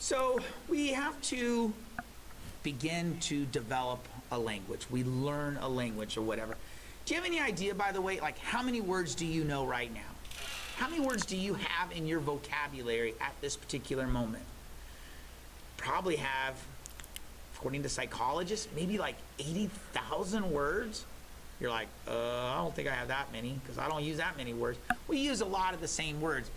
So we have to begin to develop a language. We learn a language or whatever. Do you have any idea, by the way, like how many words do you know right now? How many words do you have in your vocabulary at this particular moment? Probably have, according to psychologists, maybe like 80,000 words. You're like, I don't think I have that many because I don't use that many words. We use a lot of the same words.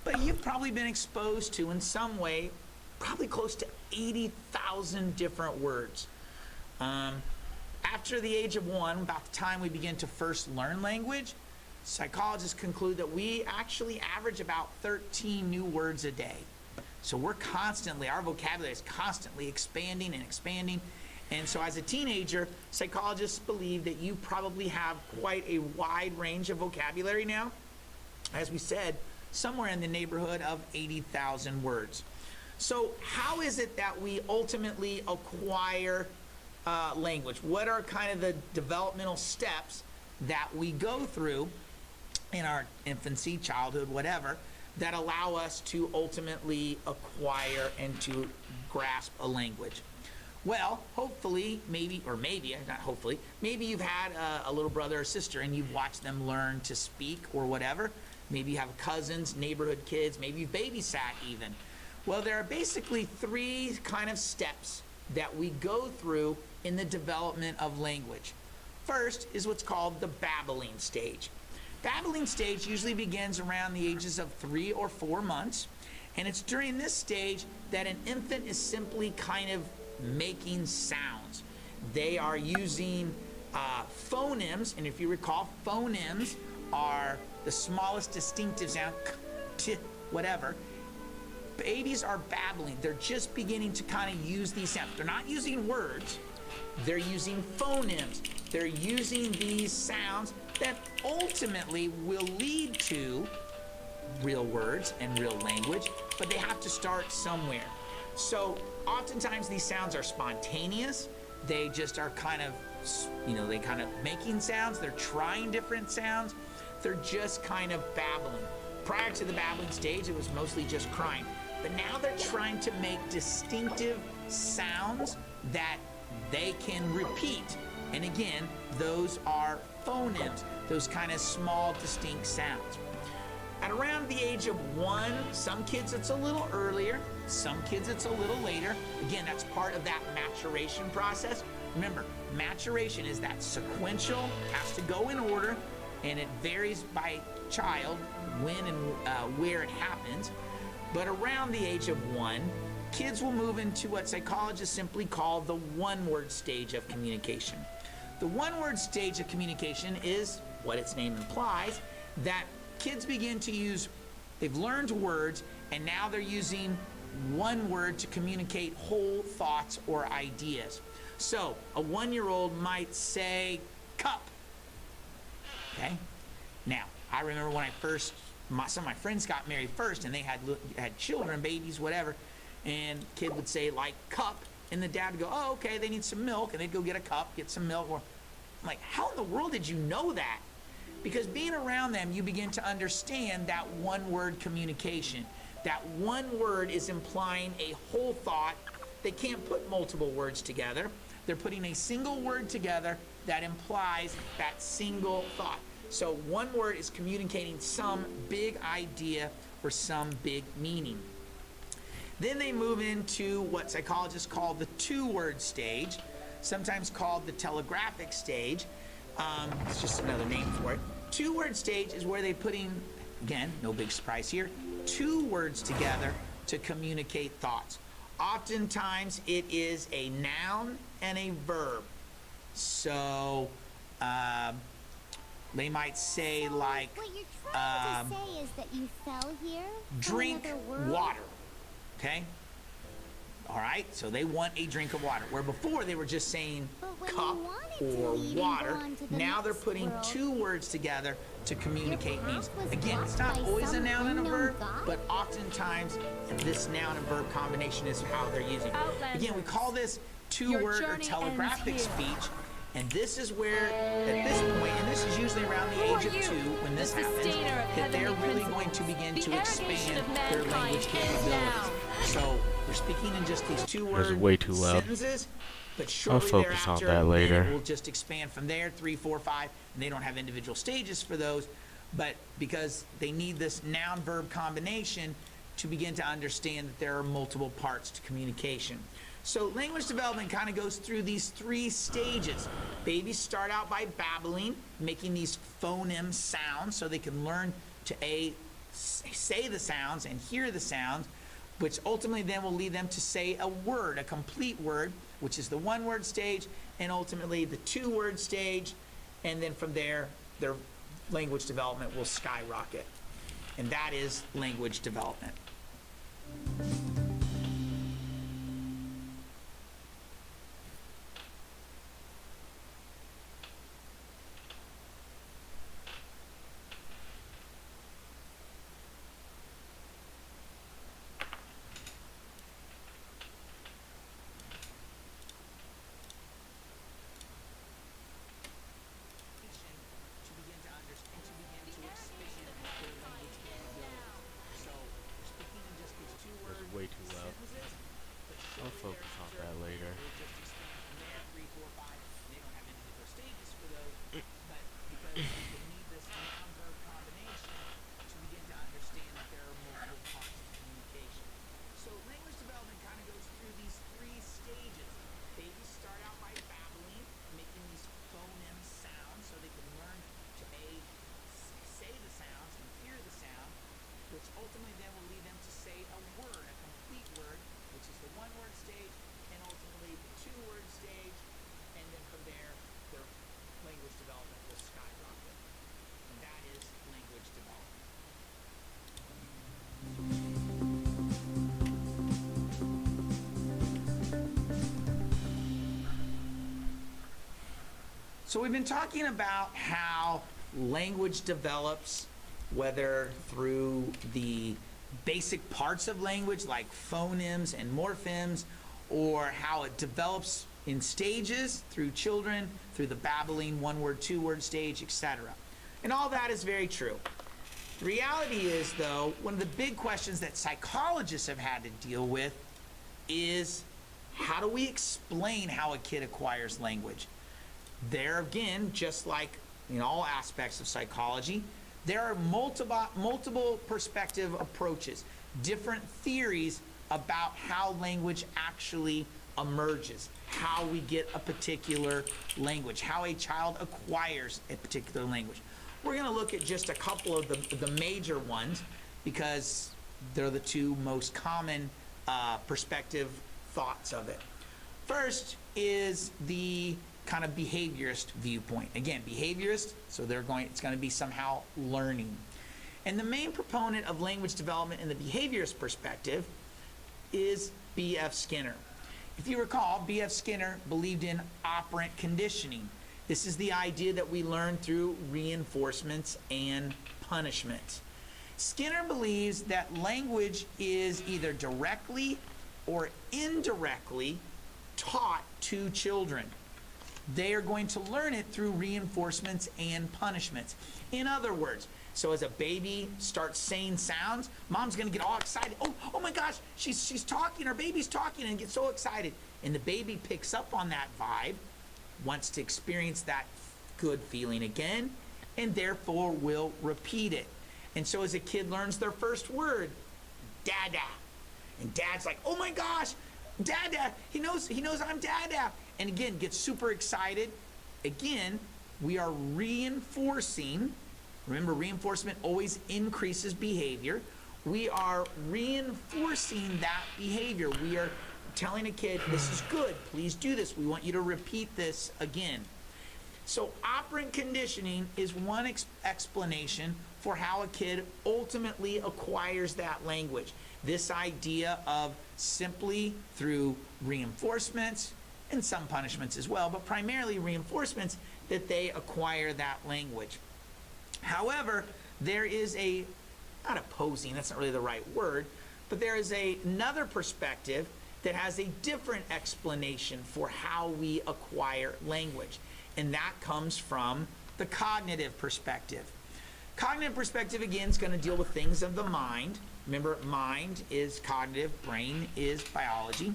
But you've probably been exposed to, in some way, probably close to 80,000 different words. After the age of 1, about the time we begin to first learn language, psychologists conclude that we actually average about 13 new words a day. So we're constantly, our vocabulary is constantly expanding and expanding. And so as a teenager, psychologists believe that you probably have quite a wide range of vocabulary now. As we said, somewhere in the neighborhood of 80,000 words. So how is it that we ultimately acquire language? What are kind of the developmental steps that we go through in our infancy, childhood, whatever, that allow us to ultimately acquire and to grasp a language? Well, hopefully, maybe you've had a little brother or sister and you've watched them learn to speak or whatever. Maybe you have cousins, neighborhood kids, maybe you've babysat even. Well, there are basically three kind of steps that we go through in the development of language. First is what's called the babbling stage. Babbling stage usually begins around the ages of 3 or 4 months, and it's during this stage that an infant is simply kind of making sounds. They are using phonemes, and if you recall, phonemes are the smallest distinctive sound, k, t, whatever. Babies are babbling. They're just beginning to kind of use these sounds. They're not using words. They're using phonemes. They're using these sounds that ultimately will lead to real words and real language, but they have to start somewhere. So oftentimes these sounds are spontaneous. They just are kind of, they kind of making sounds. They're trying different sounds. They're just kind of babbling. Prior to the babbling stage, it was mostly just crying. But now they're trying to make distinctive sounds that they can repeat. And again, those are phonemes, those kind of small, distinct sounds. At around the age of 1, some kids it's a little earlier, some kids it's a little later. Again, that's part of that maturation process. Remember, maturation is that sequential, has to go in order, and it varies by child when and where it happens. But around the age of 1, kids will move into what psychologists simply call the one-word stage of communication. The one-word stage of communication is what its name implies, that kids begin to use, they've learned words, and now they're using one word to communicate whole thoughts or ideas. So a 1-year-old might say cup. Okay? Now, I remember when some of my friends got married first, and they had children, babies, whatever, and kid would say like cup, and the dad would go, oh, okay, they need some milk, and they'd go get a cup, get some milk. Or I'm like, how in the world did you know that? Because being around them, you begin to understand that one-word communication. That one word is implying a whole thought. They can't put multiple words together. They're putting a single word together that implies that single thought. So one word is communicating some big idea or some big meaning. Then they move into what psychologists call the two-word stage, sometimes called the telegraphic stage. It's just another name for it. Two-word stage is where they're putting, again, no big surprise here, 2 words together to communicate thoughts. Oftentimes it is a noun and a verb. So they might say like, What you're trying to say is that you fell here? drink From another world? water. Okay? All right, so they want a drink of water. Where before they were just saying But when you cup wanted to or leave and water, go on to the now they're next putting world, 2 words together to communicate path meanings. was Again, it's blocked not by always a some noun and a unknown verb, god? but oftentimes this noun and verb combination is how they're using it. Again, we call this two-word or journey telegraphic ends here. speech. And this is where, at this point, and this is usually around the Who age are of you? 2 when this The happens, sustainer of that they're heavenly really principles. going to begin The to arrogation expand of their mankind language ends capabilities. now. So they're speaking in just these 2 That's word way too loud. sentences, but shortly focus on thereafter, that then later. it will just expand from there, 3, 4, 5, and they don't have individual stages for those, but because they need this noun-verb combination to begin to understand that there are multiple parts to communication. So language development kind of goes through these 3 stages. Babies start out by babbling, making these phoneme sounds so they can learn to say the sounds and hear the sounds, which ultimately then will lead them to say a word, a complete word, which is the one-word stage, and ultimately the 2-word stage, and then from there, their language development will skyrocket. And that is language development. To begin to understand, to begin to expand their language capabilities. So we're speaking in just these 2 word That's way too loud. sentences, but I'll shortly focus on thereafter, that later. we'll just expand from there, 3, 4, 5. They don't have individual stages for those, but because they need this noun-verb combination to begin to understand that there are multiple parts of communication. So language development kind of goes through these 3 stages. Babies start out by babbling, making these phoneme sounds so they can learn to say the sounds and hear the sound, which ultimately then will lead them to say a word, a complete word, which is the one-word stage, and ultimately the 2-word stage, and then from there, their language development will skyrocket. And that is language development. So we've been talking about how language develops, whether through the basic parts of language like phonemes and morphemes, or how it develops in stages through children, through the babbling 1-word, 2-word stage, etc. And all that is very true. The reality is, though, one of the big questions that psychologists have had to deal with is how do we explain how a kid acquires language? There again, just like in all aspects of psychology, There are multiple perspective approaches, different theories about how language actually emerges, how we get a particular language, how a child acquires a particular language. We're going to look at just a couple of the major ones because they're the two most common perspective thoughts of it. First is the kind of behaviorist viewpoint. Again, behaviorist, so it's going to be somehow learning. And the main proponent of language development in the behaviorist perspective is B.F. Skinner. If you recall, B.F. Skinner believed in operant conditioning. This is the idea that we learn through reinforcements and punishment. Skinner believes that language is either directly or indirectly taught to children. They are going to learn it through reinforcements and punishments. In other words, so as a baby starts saying sounds, mom's going to get all excited. Oh my gosh, she's talking, our baby's talking, and get so excited. And the baby picks up on that vibe, wants to experience that good feeling again, and therefore will repeat it. And so as a kid learns their first word, dada, and dad's like, oh my gosh, dada, he knows I'm dada, and again gets super excited. Again, we are reinforcing. Remember, reinforcement always increases behavior. We are reinforcing that behavior. We are telling a kid, this is good, please do this, we want you to repeat this again. So operant conditioning is one explanation for how a kid ultimately acquires that language. This idea of simply through reinforcements and some punishments as well, but primarily reinforcements, that they acquire that language. However, there is not opposing, that's not really the right word, but there is another perspective that has a different explanation for how we acquire language. And that comes from the cognitive perspective. Cognitive perspective, again, is going to deal with things of the mind. Remember, mind is cognitive, brain is biology.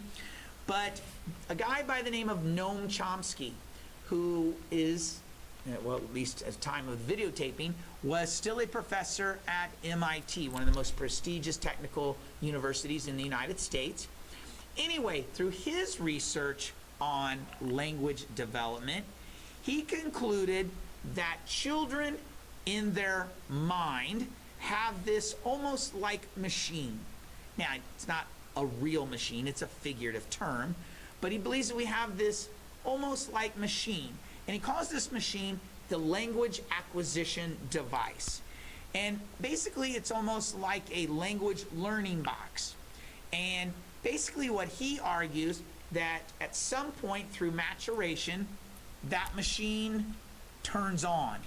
But a guy by the name of Noam Chomsky, who is, well, at least at the time of videotaping, was still a professor at MIT, one of the most prestigious technical universities in the United States. Anyway, through his research on language development, he concluded that children in their mind have this almost like machine. Now, it's not a real machine, it's a figurative term, but he believes that we have this almost like machine. And he calls this machine the language acquisition device. And basically, it's almost like a language learning box. And basically what he argues, that at some point through maturation, that machine turns on.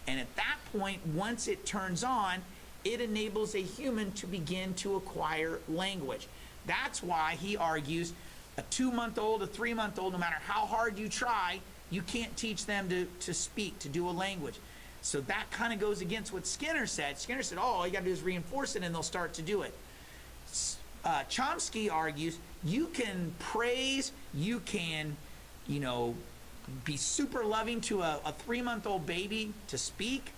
And at that point, once it turns on, it enables a human to begin to acquire language. That's why he argues a 2-month-old, a 3-month-old, no matter how hard you try, you can't teach them to speak, to do a language. So that kind of goes against what Skinner said. Skinner said, oh, all you got to do is reinforce it and they'll start to do it. Chomsky argues you can praise, you can, be super loving to a 3-month-old baby to speak,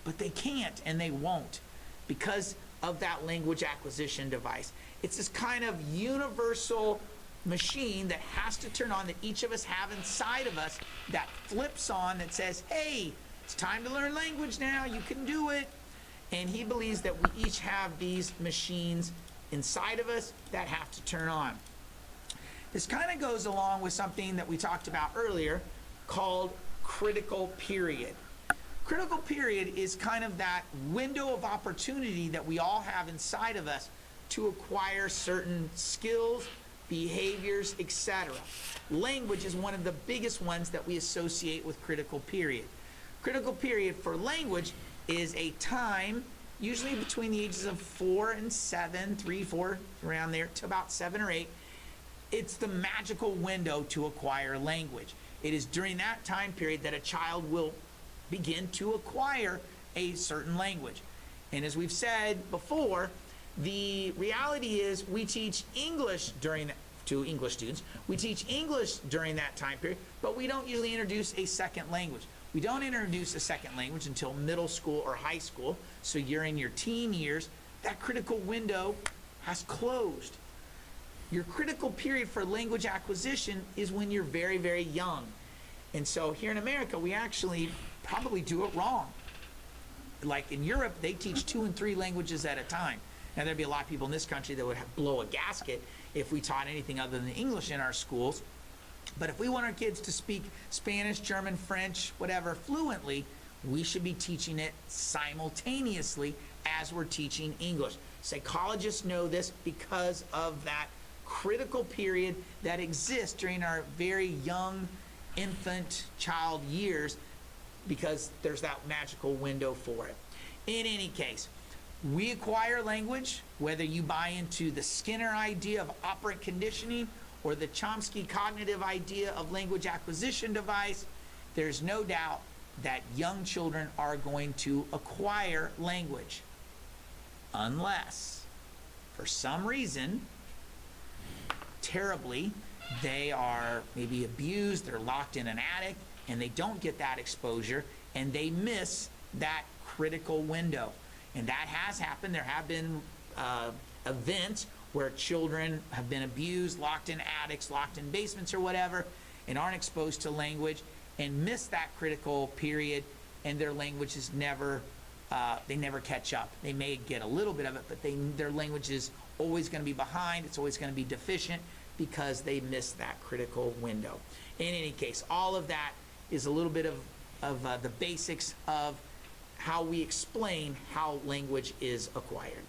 but they can't and they won't because of that language acquisition device. It's this kind of universal machine that has to turn on, that each of us have inside of us, that flips on, that says, hey, it's time to learn language now, you can do it. And he believes that we each have these machines inside of us that have to turn on. This kind of goes along with something that we talked about earlier called critical period. Critical period is kind of that window of opportunity that we all have inside of us to acquire certain skills, behaviors, etc. Language is one of the biggest ones that we associate with critical period. Critical period for language is a time usually between the ages of 4 and 7, 3, 4, around there, to about 7 or 8. It's the magical window to acquire language. It is during that time period that a child will begin to acquire a certain language. And as we've said before, the reality is we teach English to English students. We teach English during that time period, but we don't usually introduce a second language. We don't introduce a second language until middle school or high school, so you're in your teen years. That critical window has closed. Your critical period for language acquisition is when you're very, very young. And so here in America, we actually probably do it wrong. Like in Europe, they teach 2 and 3 languages at a time. Now, there'd be a lot of people in this country that would blow a gasket if we taught anything other than English in our schools. But if we want our kids to speak Spanish, German, French, whatever, fluently, we should be teaching it simultaneously as we're teaching English. Psychologists know this because of that critical period that exists during our very young infant child years, because there's that magical window for it. In any case, we acquire language, whether you buy into the Skinner idea of operant conditioning or the Chomsky cognitive idea of language acquisition device. There's no doubt that young children are going to acquire language, unless, for some reason, terribly, they are maybe abused, they're locked in an attic, and they don't get that exposure, and they miss that critical window. And that has happened. There have been events where children have been abused, locked in attics, locked in basements or whatever, and aren't exposed to language and miss that critical period, and their language is never, they never catch up. They may get a little bit of it, but their language is always going to be behind. It's always going to be deficient because they missed that critical window. In any case, all of that is a little bit of the basics of how we explain how language is acquired.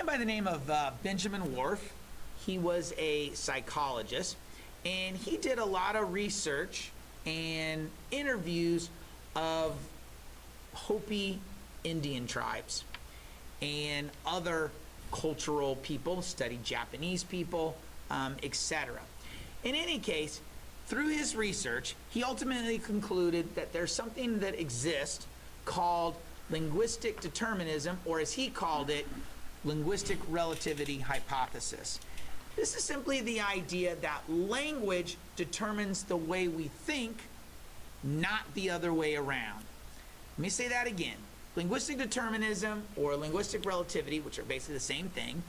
By the name of Benjamin Whorf. He was a psychologist, and he did a lot of research and interviews of Hopi Indian tribes and other cultural people, studied Japanese people, etc. In any case, through his research, he ultimately concluded that there's something that exists called linguistic determinism, or as he called it, linguistic relativity hypothesis. This is simply the idea that language determines the way we think, not the other way around. Let me say that again. Linguistic determinism or linguistic relativity, which are basically the same thing,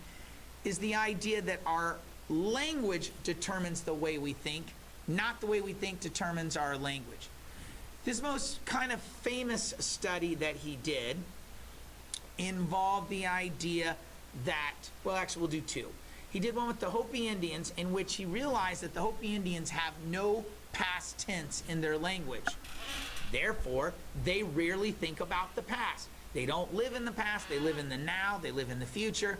is the idea that our language determines the way we think, not the way we think determines our language. His most kind of famous study that he did involved the idea that, well, actually we'll do two. He did one with the Hopi Indians, in which he realized that the Hopi Indians have no past tense in their language. Therefore, they rarely think about the past. They don't live in the past, they live in the now, they live in the future.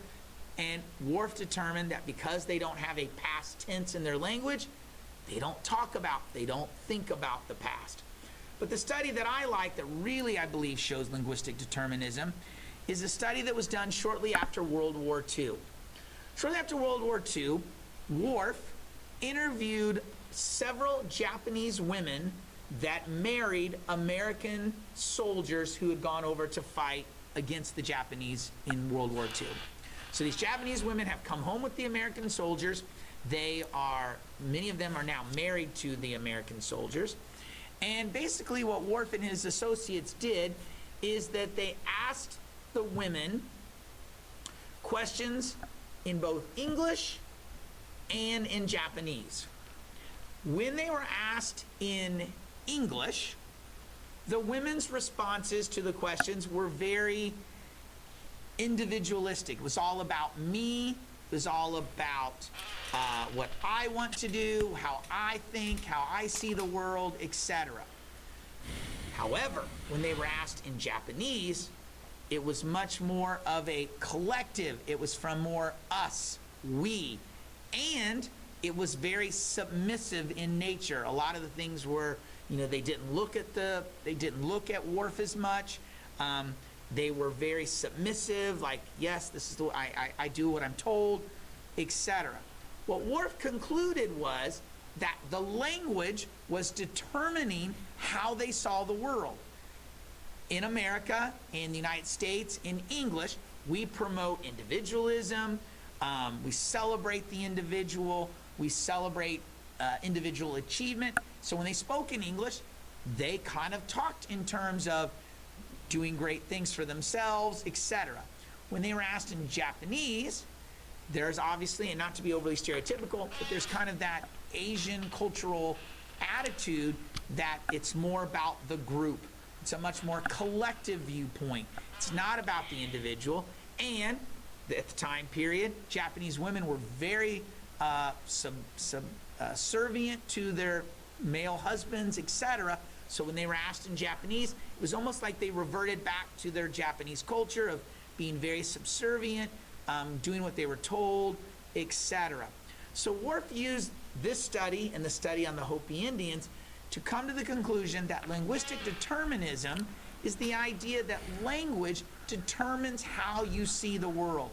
And Whorf determined that because they don't have a past tense in their language, they don't talk about, they don't think about the past. But the study that I like, that really I believe shows linguistic determinism, is a study that was done shortly after World War II. Shortly after World War II, Whorf interviewed several Japanese women that married American soldiers who had gone over to fight against the Japanese in World War II. So these Japanese women have come home with the American soldiers. Many of them are now married to the American soldiers. And basically what Whorf and his associates did is that they asked the women questions in both English and in Japanese. When they were asked in English, the women's responses to the questions were very individualistic. It was all about me. It was all about what I want to do, how I think, how I see the world, etc. However, when they were asked in Japanese, it was much more of a collective. It was from more us, we, and it was very submissive in nature. A lot of the things were, they didn't look at Worf as much. They were very submissive, like, yes, this is the way I do what I'm told, etc. What Worf concluded was that the language was determining how they saw the world. In America, in the United States, in English, we promote individualism, we celebrate the individual, we celebrate individual achievement. So when they spoke in English, they kind of talked in terms of doing great things for themselves, etc. When they were asked in Japanese, there's obviously, and not to be overly stereotypical, but there's kind of that Asian cultural attitude that it's more about the group. It's a much more collective viewpoint. It's not about the individual. And at the time period, Japanese women were very subservient to their male husbands, etc. So when they were asked in Japanese, it was almost like they reverted back to their Japanese culture of being very subservient, doing what they were told, etc. So Worf used this study and the study on the Hopi Indians to come to the conclusion that linguistic determinism is the idea that language determines how you see the world,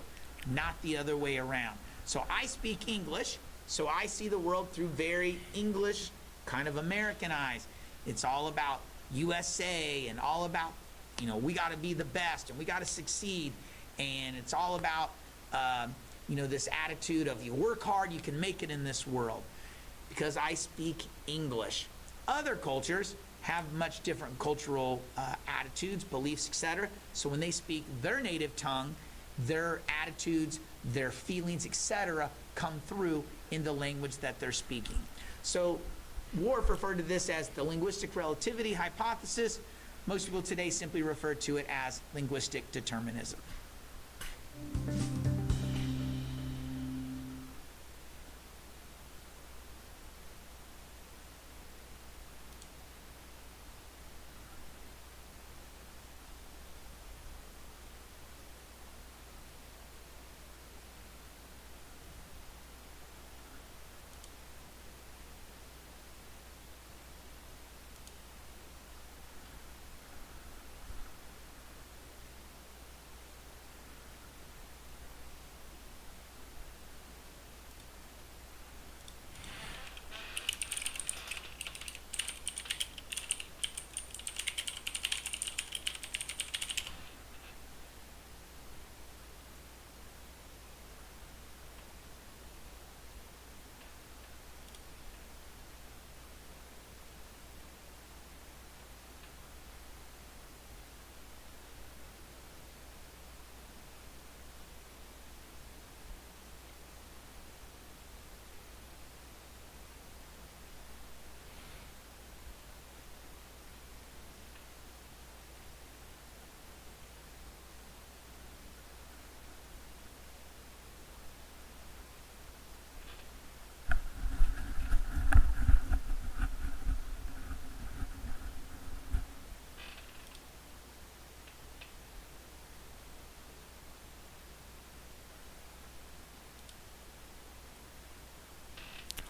not the other way around. So I speak English, so I see the world through very English, kind of American eyes. It's all about USA and all about, we got to be the best and we got to succeed. And it's all about, this attitude of you work hard, you can make it in this world. Because I speak English. Other cultures have much different cultural attitudes, beliefs, etc. So when they speak their native tongue, their attitudes, their feelings, etc., come through in the language that they're speaking. So Worf referred to this as the linguistic relativity hypothesis. Most people today simply refer to it as linguistic determinism.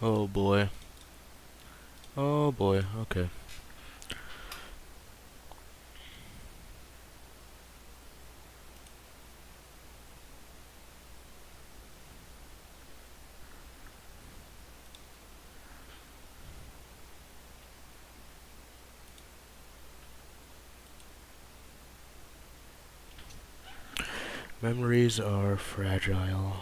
Oh boy. Oh boy, okay. Memories are fragile.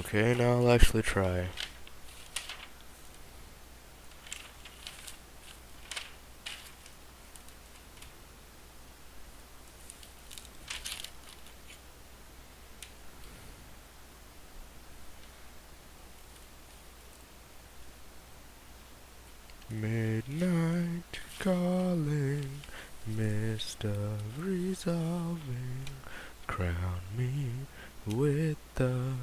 Okay, now I'll actually try. Midnight calling, mist of resolving, crown me with the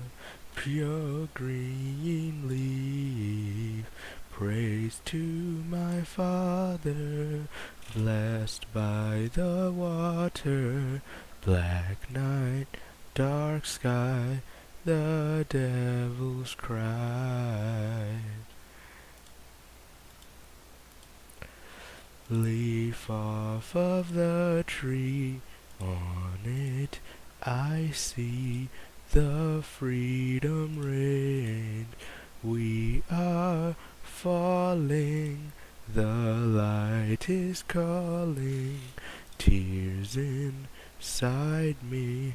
pure green leaf. Praise to my Father, blessed by the water, black night, dark sky, the devil's cry. Leaf off of the tree, on it I see the freedom ring. We are falling, the light is calling, tears inside me,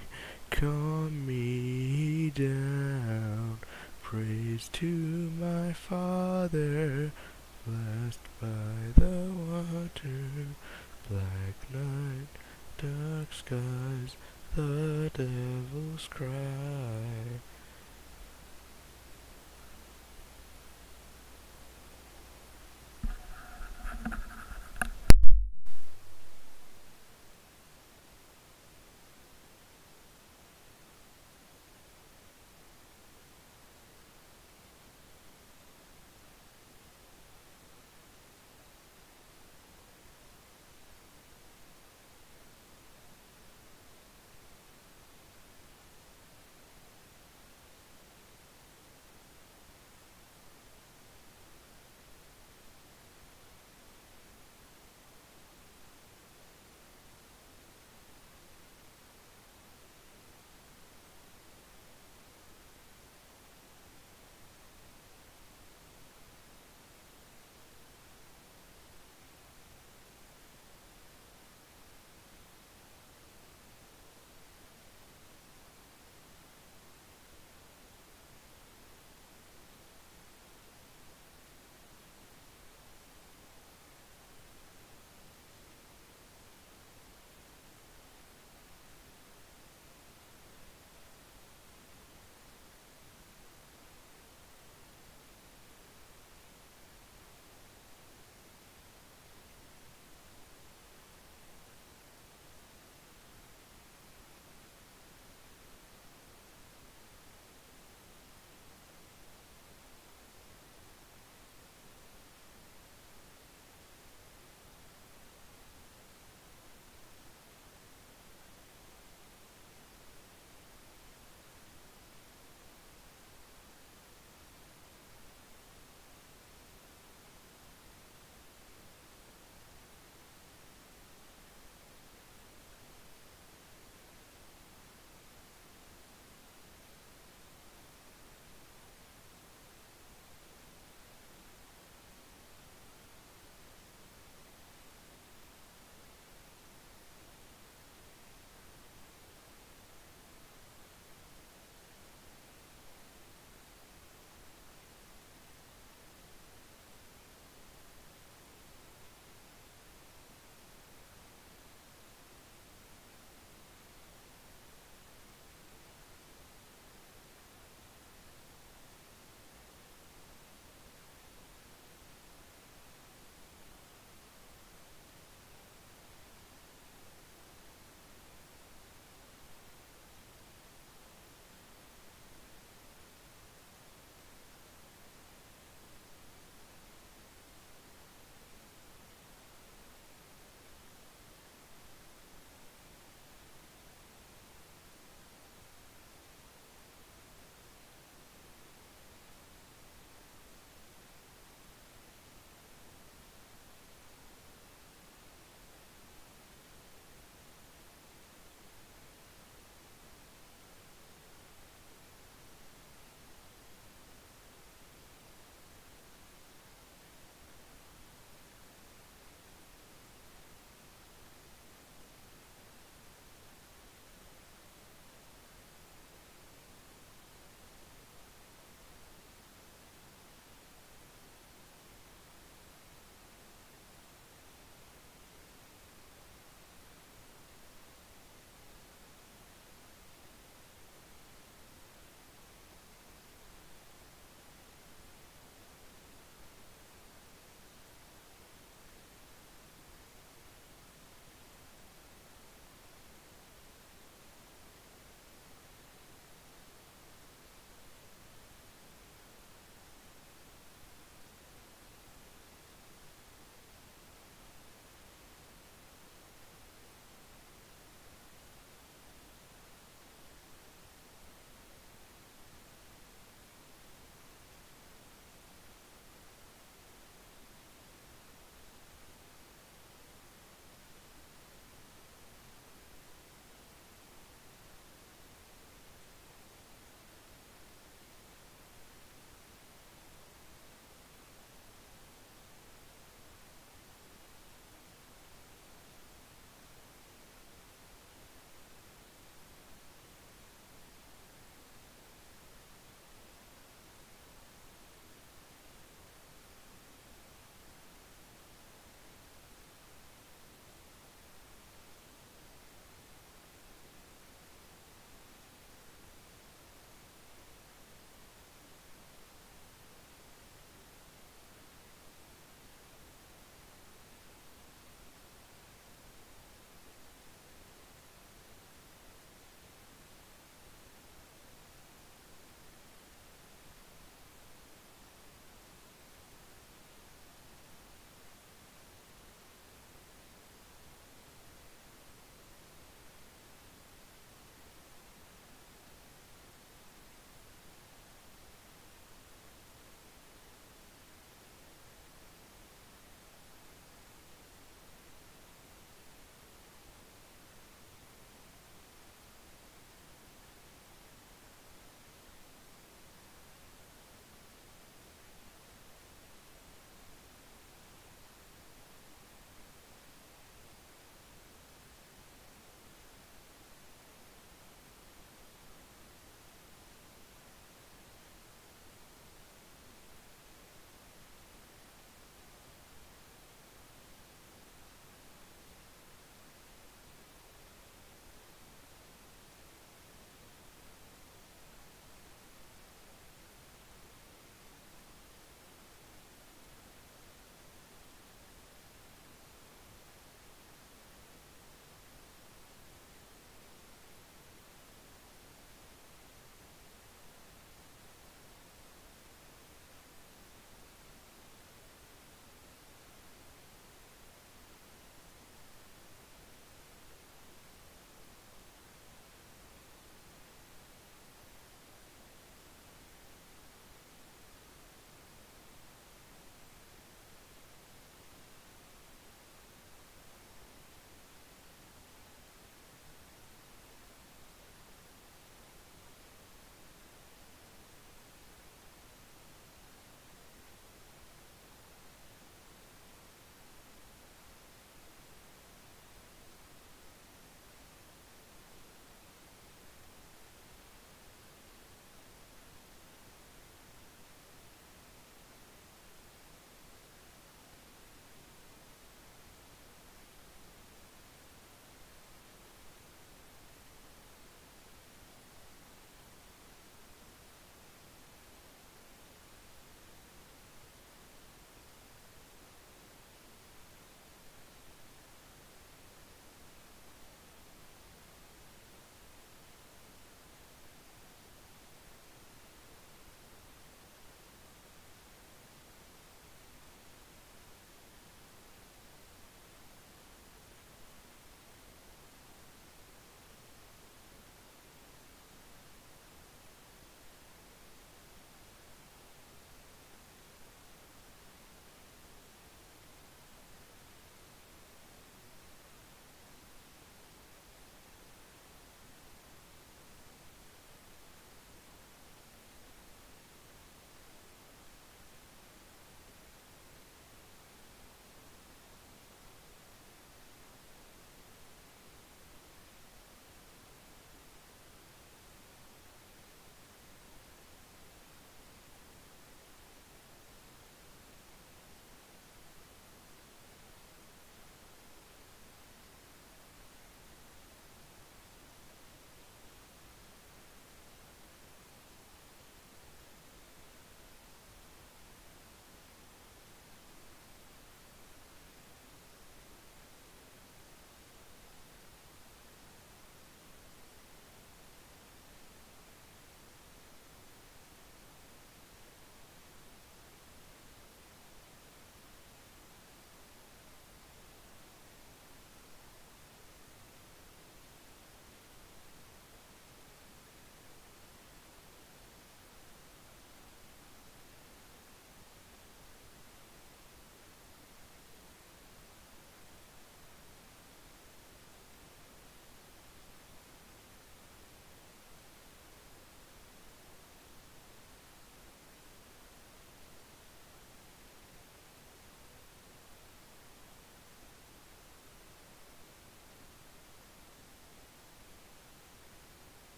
calm me down. Praise to my Father, blessed by the water, black night, dark skies, the devil's cry.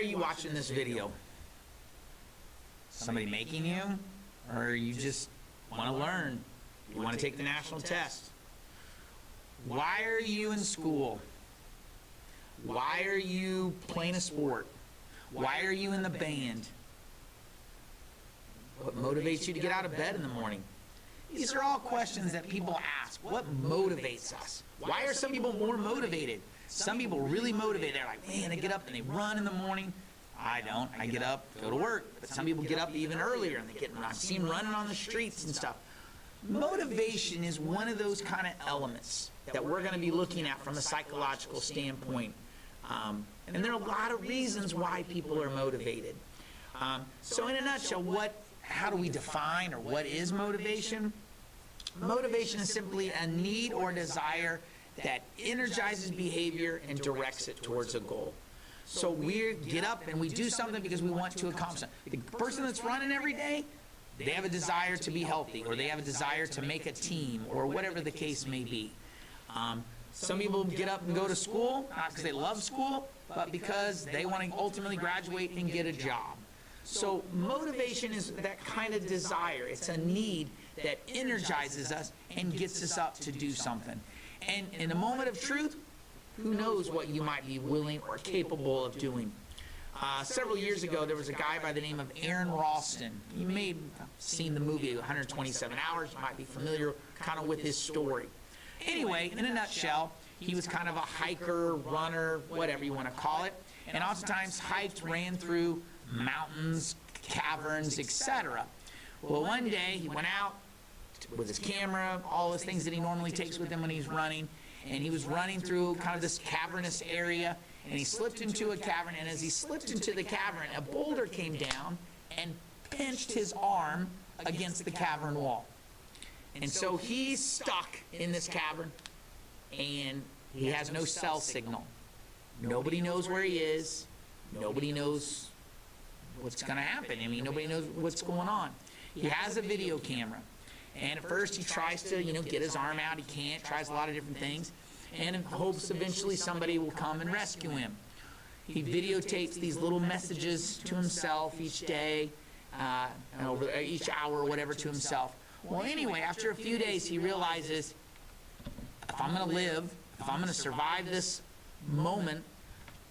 are you watching this video? Somebody making you? Or you just want to learn? You want to take the national test? Why are you in school? Why are you playing a sport? Why are you in the band? What motivates you to get out of bed in the morning? These are all questions that people ask. What motivates us? Why are some people more motivated? Some people are really motivated. They're like, man, they get up and they run in the morning. I don't. I get up, go to work. But some people get up even earlier and they get run. I've seen running on the streets and stuff. Motivation is one of those kind of elements that we're going to be looking at from a psychological standpoint. And there are a lot of reasons why people are motivated. So in a nutshell, how do we define or what is motivation? Motivation is simply a need or desire that energizes behavior and directs it towards a goal. So we get up and we do something because we want to accomplish it. The person that's running every day, they have a desire to be healthy, or they have a desire to make a team, or whatever the case may be. Some people get up and go to school, not because they love school, but because they want to ultimately graduate and get a job. So motivation is that kind of desire. It's a need that energizes us and gets us up to do something. And in a moment of truth, who knows what you might be willing or capable of doing. Several years ago, there was a guy by the name of Aaron Ralston. You may have seen the movie 127 Hours. You might be familiar kind of with his story. Anyway, in a nutshell, he was kind of a hiker, runner, whatever you want to call it, and oftentimes hiked, ran through mountains, caverns, etc. Well, one day he went out with his camera, all those things that he normally takes with him when he's running, and he was running through kind of this cavernous area, and he slipped into a cavern, and as he slipped into the cavern, a boulder came down and pinched his arm against the cavern wall. And so he's stuck in this cavern, and he has no cell signal. Nobody knows where he is. Nobody knows what's going to happen. I mean, nobody knows what's going on. He has a video camera. And at first he tries to, get his arm out. He can't. Tries a lot of different things. And hopes eventually somebody will come and rescue him. He videotapes these little messages to himself each day, over each hour or whatever to himself. Well, anyway, after a few days, he realizes, if I'm going to live, if I'm going to survive this moment,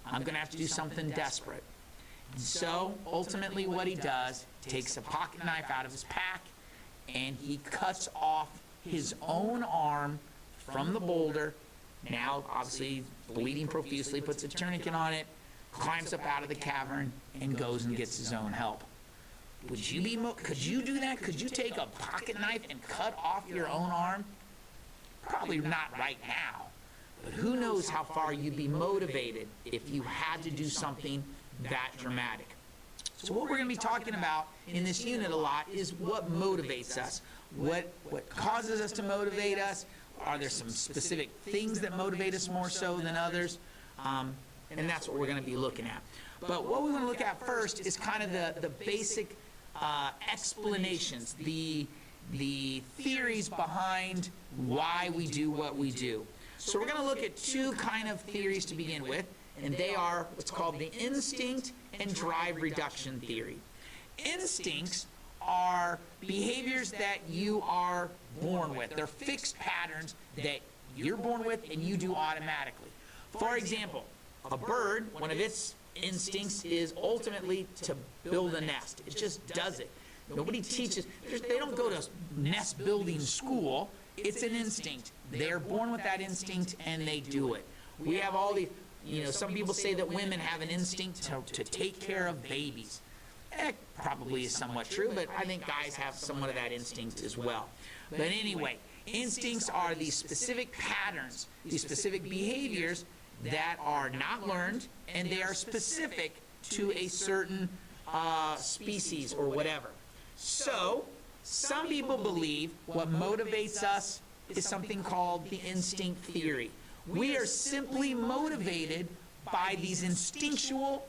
I'm going to have to do something desperate. And so, ultimately, what he does, takes a pocket knife out of his pack, and he cuts off his own arm from the boulder. Now, obviously, bleeding profusely, puts a tourniquet on it, climbs up out of the cavern, and goes and gets his own help. Could you do that? Could you take a pocket knife and cut off your own arm? Probably not right now. But who knows how far you'd be motivated if you had to do something that dramatic. So what we're going to be talking about in this unit a lot is what motivates us. What causes us to motivate us? Are there some specific things that motivate us more so than others? And that's what we're going to be looking at. But what we want to look at first is kind of the basic explanations, the theories behind why we do what we do. So we're going to look at two kind of theories to begin with, and they are what's called the instinct and drive reduction theory. Instincts are behaviors that you are born with. They're fixed patterns that you're born with and you do automatically. For example, a bird, one of its instincts is ultimately to build a nest. It just does it. Nobody teaches. They don't go to nest building school. It's an instinct. They're born with that instinct and they do it. We have all these, some people say that women have an instinct to take care of babies. That probably is somewhat true, but I think guys have somewhat of that instinct as well. But anyway, instincts are these specific patterns, these specific behaviors that are not learned, and they are specific to a certain species or whatever. So, some people believe what motivates us is something called the instinct theory. We are simply motivated by these instinctual,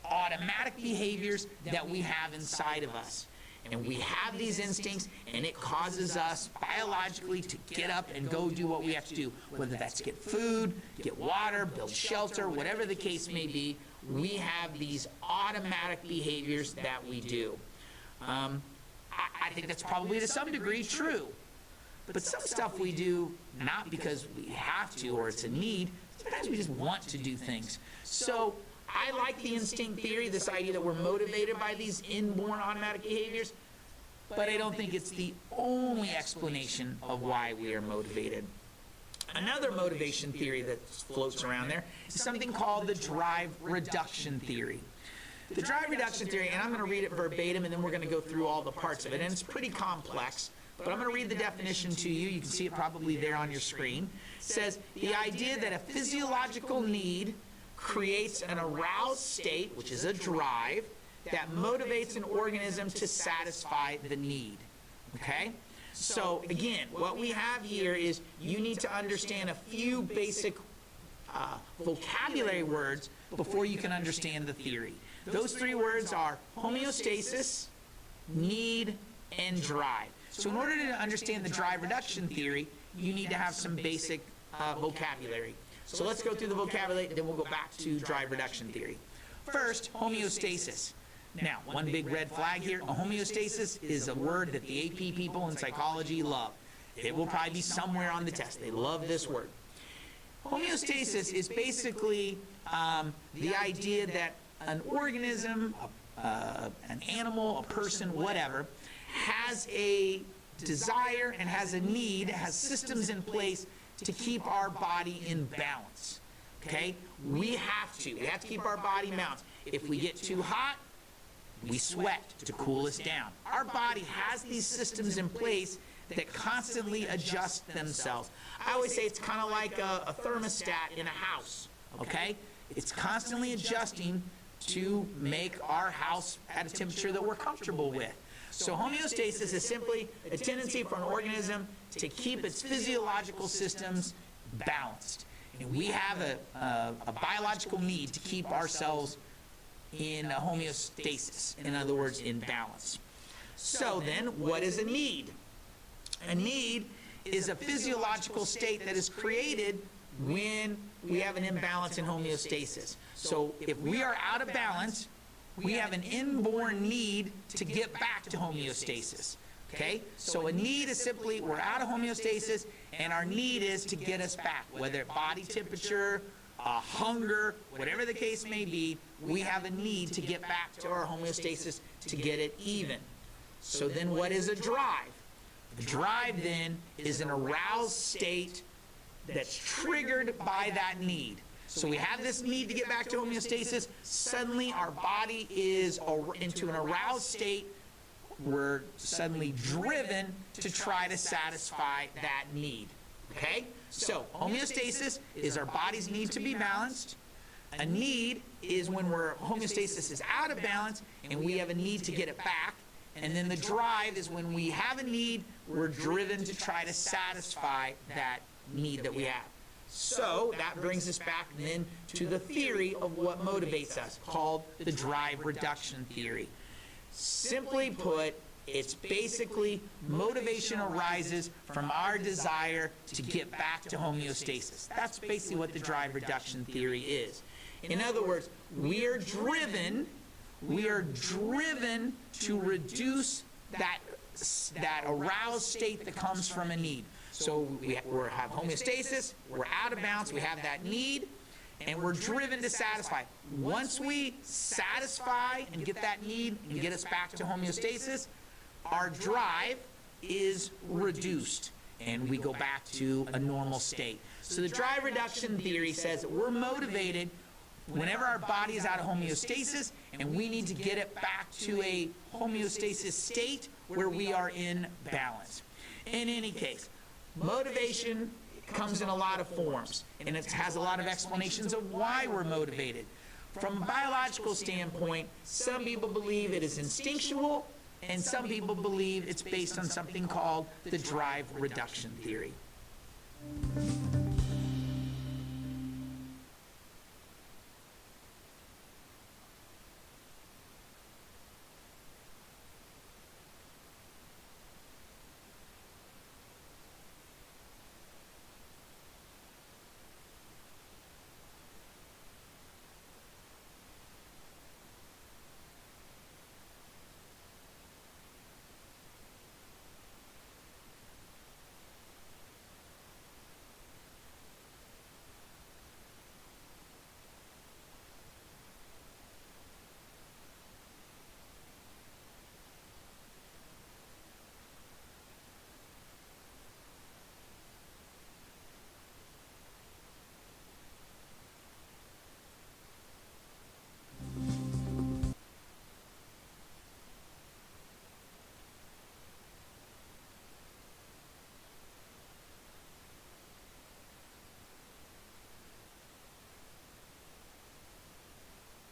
automatic behaviors that we have inside of us. And we have these instincts, and it causes us biologically to get up and go do what we have to do, whether that's get food, get water, build shelter, whatever the case may be. we have these automatic behaviors that we do. I think that's probably to some degree true. But some stuff we do not because we have to or it's a need. Sometimes we just want to do things. So I like the instinct theory, this idea that we're motivated by these inborn automatic behaviors, but I don't think it's the only explanation of why we are motivated. Another motivation theory that floats around there is something called the drive reduction theory. The drive reduction theory, and I'm going to read it verbatim, and then we're going to go through all the parts of it, and it's pretty complex, but I'm going to read the definition to you. You can see it probably there on your screen. It says, the idea that a physiological need creates an aroused state, which is a drive, that motivates an organism to satisfy the need. Okay? So, again, what we have here is you need to understand a few basic vocabulary words before you can understand the theory. Those three words are homeostasis, need, and drive. So in order to understand the drive reduction theory, you need to have some basic vocabulary. So let's go through the vocabulary, and then we'll go back to drive reduction theory. First, homeostasis. Now, one big red flag here, a homeostasis is a word that the AP people in psychology love. It will probably be somewhere on the test. They love this word. Homeostasis is basically the idea that an organism, an animal, a person, whatever, has a desire and has a need, has systems in place to keep our body in balance. Okay? We have to keep our body balanced. If we get too hot, we sweat to cool us down. Our body has these systems in place that constantly adjust themselves. I always say it's kind of like a thermostat in a house, okay? It's constantly adjusting to make our house at a temperature that we're comfortable with. So homeostasis is simply a tendency for an organism to keep its physiological systems balanced. And we have a biological need to keep ourselves in a homeostasis, in other words, in balance. So then, what is a need? A need is a physiological state that is created when we have an imbalance in homeostasis. So if we are out of balance, we have an inborn need to get back to homeostasis. Okay? So a need is simply we're out of homeostasis, and our need is to get us back, whether body temperature, hunger, whatever the case may be, we have a need to get back to our homeostasis to get it even. So then what is a drive? A drive then is an aroused state that's triggered by that need. So we have this need to get back to homeostasis. Suddenly our body is into an aroused state. We're suddenly driven to try to satisfy that need. Okay? So homeostasis is our body's need to be balanced. A need is when homeostasis is out of balance and we have a need to get it back. And then the drive is when we have a need, we're driven to try to satisfy that need that we have. So that brings us back then to the theory of what motivates us, called the drive reduction theory. Simply put, it's basically motivation arises from our desire to get back to homeostasis. That's basically what the drive reduction theory is. In other words, we are driven to reduce that aroused state that comes from a need. So we have homeostasis, we're out of balance, we have that need, and we're driven to satisfy. Once we satisfy and get that need and get us back to homeostasis, our drive is reduced, and we go back to a normal state. So the drive reduction theory says that we're motivated whenever our body is out of homeostasis, and we need to get it back to a homeostasis state where we are in balance. In any case, motivation comes in a lot of forms, and it has a lot of explanations of why we're motivated. From a biological standpoint, some people believe it is instinctual, and some people believe it's based on something called the drive reduction theory.